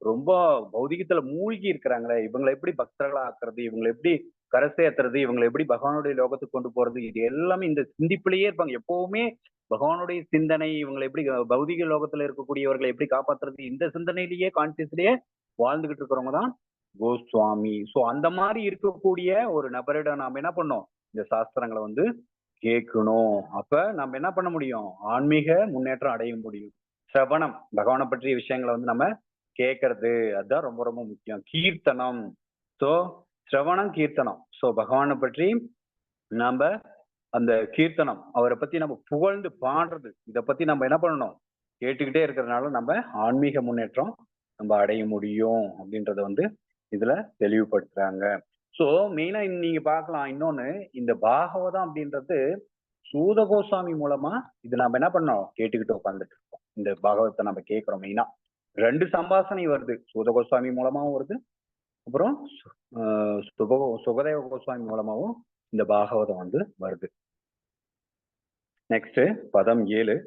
ரொம்ப பௌதிகத்துல மூழ்கி இருக்கிறாங்களே, இவங்களை எப்படி பக்தர்களா ஆக்குறது, இவங்களை எப்படி கரை சேர்த்துறது, இவங்களை எப்படி பகவானுடைய லோகத்துக்கு கொண்டு போறது, இது எல்லாமே இந்த சிந்திப்பிலேயே இருப்பாங்க எப்பவுமே. பகவானுடைய சிந்தனை, இவங்களை எப்படி பௌதிக லோகத்துல இருக்கக்கூடியவர்களை எப்படி காப்பாத்துறது, இந்த சிந்தனையிலேயே கான்சியஸ்லயே வாழ்ந்துகிட்டு இருக்கிறவங்க தான் கோஸ்வாமி. சோ அந்த மாதிரி இருக்கக்கூடிய ஒரு நபரிடம் நாம என்ன பண்ணோம், இந்த சாஸ்திரங்களை வந்து கேட்கணும். அப்ப நம்ம என்ன பண்ண முடியும், ஆன்மீக முன்னேற்றம் அடைய முடியும். சிரவணம், பகவானை பற்றிய விஷயங்களை வந்து நம்ம கேட்கறது, அதுதான் ரொம்ப ரொம்ப முக்கியம். கீர்த்தனம், சோ சிரவணம் கீர்த்தனம். சோ பகவானை பற்றி நாம அந்த கீர்த்தனம், அவரை பத்தி நம்ம புகழ்ந்து பாடுறது, இதை பத்தி நம்ம என்ன பண்ணணும், கேட்டுக்கிட்டே இருக்கிறதுனால நம்ம ஆன்மீக முன்னேற்றம் நம்ம அடைய முடியும் அப்படின்றத வந்து இதுல தெளிவுபடுத்துறாங்க. சோ மெயினா நீங்க பார்க்கலாம் இன்னொன்னு, இந்த பாகவதம் அப்படின்றது சூத கோஸ்வாமி மூலமா இது நம்ம என்ன பண்ணோம், கேட்டுக்கிட்டு உட்காந்துட்டு இருக்கோம். இந்த பாகவதத்தை நம்ம கேட்கிறோம். மெயினா 2 சம்பாஷணை வருது, சூத கோஸ்வாமி மூலமாவும் வருது, அப்புறம் சுகதேவ கோஸ்வாமி மூலமாவும் இந்த பாகவதம் வந்து வருது. நெக்ஸ்ட் பதம் 7.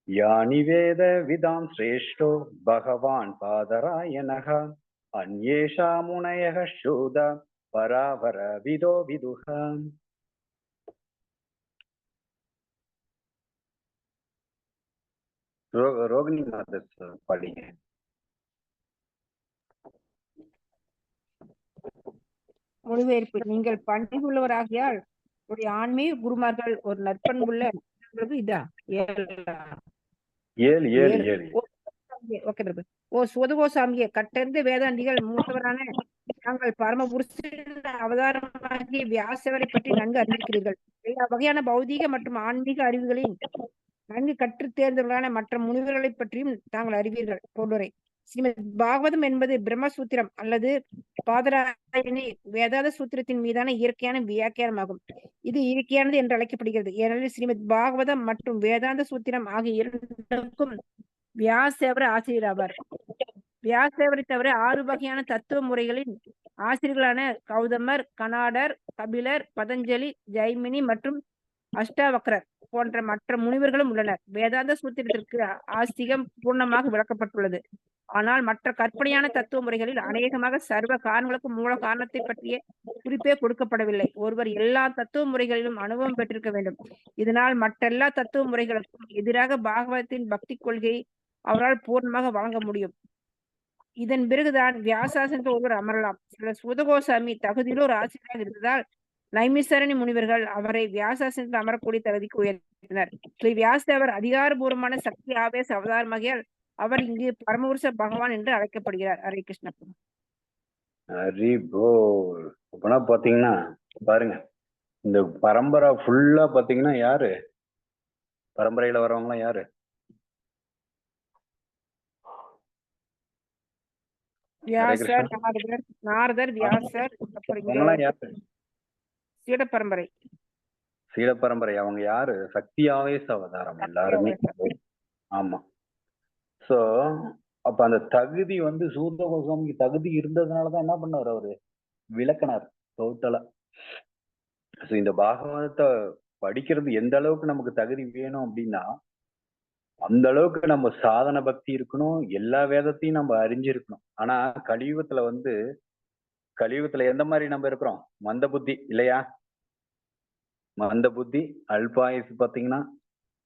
யானி வேத விதாம் சிரேஷ்டோ பகவான் பாதராயணஹ அன்யேஷா முனயஹ சூத பராவர விதோ விதுஹ. ரோகிணி மாதஸ் படிங்க. மொழிபெயர்ப்பு. நீங்கள் பண்புள்ளவராகியால் உடைய ஆன்மீக குருமார்கள் ஒரு நற்பண்புள்ள இதா 7. ஓகே பிரபு. ஓ சுதகோசாமியே, கட்டறிந்த வேதாந்திகள் மூத்தவரான நாங்கள் பரமபுருஷன் அவதாரமாகிய வியாசவரை பற்றி நன்கு அறிந்திருக்கிறீர்கள். எல்லா வகையான பௌதீக மற்றும் ஆன்மீக அறிவுகளின் நன்கு கற்று தேர்ந்தவர்களான மற்ற முனிவர்களை பற்றியும் தாங்கள் அறிவீர்கள். பொருளுரை. ஸ்ரீமத் பாகவதம் என்பது பிரம்மசூத்திரம் அல்லது பாதராயணி வேதாந்த சூத்திரத்தின் மீதான இயற்கையான வியாக்கியானமாகும். இது இயற்கையானது என்று அழைக்கப்படுகிறது. ஏனெனில் ஸ்ரீமத் பாகவதம் மற்றும் வேதாந்த சூத்திரம் ஆகிய இரண்டுக்கும் வியாசேவர் ஆசிரியர் ஆவார். வியாசேவரை தவிர 6 வகையான தத்துவ முறைகளின் ஆசிரியர்களான கௌதமர், கனாடர், கபிலர், பதஞ்சலி, ஜெய்மினி மற்றும் அஷ்டாவக்ரர் போன்ற மற்ற முனிவர்களும் உள்ளனர். வேதாந்த சூத்திரத்திற்கு ஆஸ்திகம் பூர்ணமாக விளக்கப்பட்டுள்ளது. ஆனால் மற்ற கற்பனையான தத்துவ முறைகளில் அநேகமாக சர்வ காரணங்களுக்கும் மூல காரணத்தை பற்றிய குறிப்பே கொடுக்கப்படவில்லை. ஒருவர் எல்லா தத்துவ முறைகளிலும் அனுபவம் பெற்றிருக்க வேண்டும். இதனால் மற்றெல்லா தத்துவ முறைகளுக்கும் எதிராக பாகவதத்தின் பக்தி கொள்கையை அவரால் பூர்ணமாக வழங்க முடியும். இதன் பிறகுதான் வியாசாசனத்தில் ஒருவர் அமரலாம். சில சுதகோசாமி தகுதியில் ஒரு ஆசிரியராக இருந்ததால் நைமிசரணி முனிவர்கள் அவரை வியாசாசனத்தில் அமரக்கூடிய தகுதிக்கு உயர்த்தினர். ஸ்ரீ வியாசதேவர் அதிகாரபூர்வமான சக்தி ஆவேச அவதாரமாகியால் அவர் இங்கு பரமபுருஷ பகவான் என்று அழைக்கப்படுகிறார். ஹரே கிருஷ்ண. ஹரி போல். அப்படின்னா பாத்தீங்கன்னா பாருங்க, இந்த பரம்பரை ஃபுல்லா பாத்தீங்கன்னா யாரு, பரம்பரையில வரவங்களாம் யாரு, வியாசர், நாரதர், வியாசர், சீட பரம்பரை. சீட பரம்பரை அவங்க யாரு, சக்தி ஆவேச அவதாரம் எல்லாருமே. ஆமா. சோ அப்ப அந்த தகுதி வந்து சூத கோஸ்வாமிக்கு தகுதி இருந்ததுனாலதான் என்ன பண்ணார், அவரு விளக்கினார் டோட்டலா. சோ இந்த பாகவதத்தை படிக்கிறது எந்த அளவுக்கு நமக்கு தகுதி வேணும் அப்படின்னா, அந்த அளவுக்கு நம்ம சாதன பக்தி இருக்கணும், எல்லா வேதத்தையும் நம்ம அறிஞ்சிருக்கணும். ஆனா கலியுகத்துல எந்த மாதிரி நம்ம இருக்கிறோம், மந்த புத்தி இல்லையா, மந்த புத்தி, அல்பாயுசு. பாத்தீங்கன்னா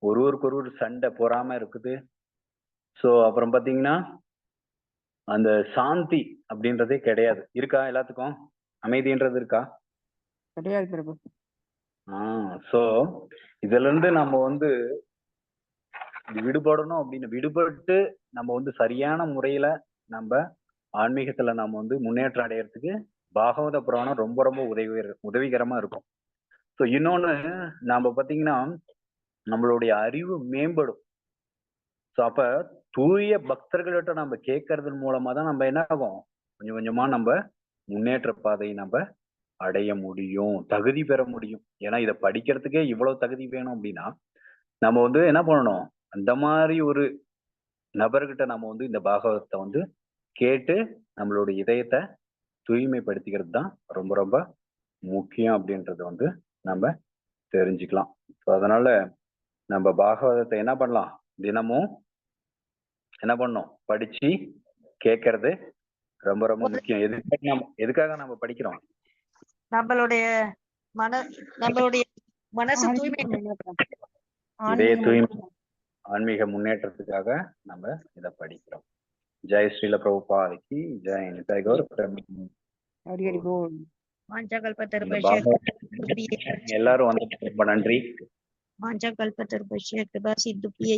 ஒருவருக்கு ஒருவர் சண்டை பொறாம இருக்குது. சோ அப்புறம் பாத்தீங்கன்னா அந்த சாந்தி அப்படின்றதே கிடையாது. இருக்கா எல்லாத்துக்கும் அமைதின்றது இருக்கா? கிடையாது பிரபு. சோ இதுல இருந்து நம்ம வந்து விடுபடணும் அப்படின்னு விடுபட்டு நம்ம வந்து சரியான முறையில நம்ம ஆன்மீகத்துல நம்ம வந்து முன்னேற்றம் அடையறதுக்கு பாகவத புராணம் ரொம்ப ரொம்ப உதவிகரமா இருக்கும். ஸோ இன்னொன்னு நாம பாத்தீங்கன்னா நம்மளுடைய அறிவு மேம்படும். ஸோ அப்ப தூய பக்தர்கள்ட்ட நம்ம கேட்கறதன் மூலமா தான் நம்ம என்ன ஆகும், கொஞ்சம் கொஞ்சமா நம்ம முன்னேற்ற பாதையை நம்ம அடைய முடியும், தகுதி பெற முடியும். ஏன்னா இதை படிக்கிறதுக்கே இவ்வளவு தகுதி வேணும் அப்படின்னா நம்ம வந்து என்ன பண்ணணும், அந்த மாதிரி ஒரு நபர்கிட்ட நம்ம வந்து இந்த பாகவதத்தை வந்து கேட்டு நம்மளுடைய இதயத்தை தூய்மைப்படுத்திக்கிறது தான் ரொம்ப ரொம்ப முக்கியம் அப்படின்றது வந்து நம்ம தெரிஞ்சுக்கலாம். ஸோ அதனால நம்ம பாகவதத்தை என்ன பண்ணலாம், தினமும் என்ன பண்ணணும், படிச்சு கேட்கறது ரொம்ப ரொம்ப முக்கியம். எதுக்காக நம்ம படிக்கிறோம்? நம்மளுடைய நம்மளுடைய மனசு தூய்மை இதே தூய்மை ஆன்மீக முன்னேற்றத்துக்காக நம்ம இதை படிக்கிறோம். ஜெய் ஸ்ரீல பிரபுபாதிக்கு ஜெய். நிதாய் கௌர் எல்லாரும் வந்து ரொம்ப நன்றி. வாஞ்சகல்பத்தருபக்ஷ கிருபா சித்துக்கியை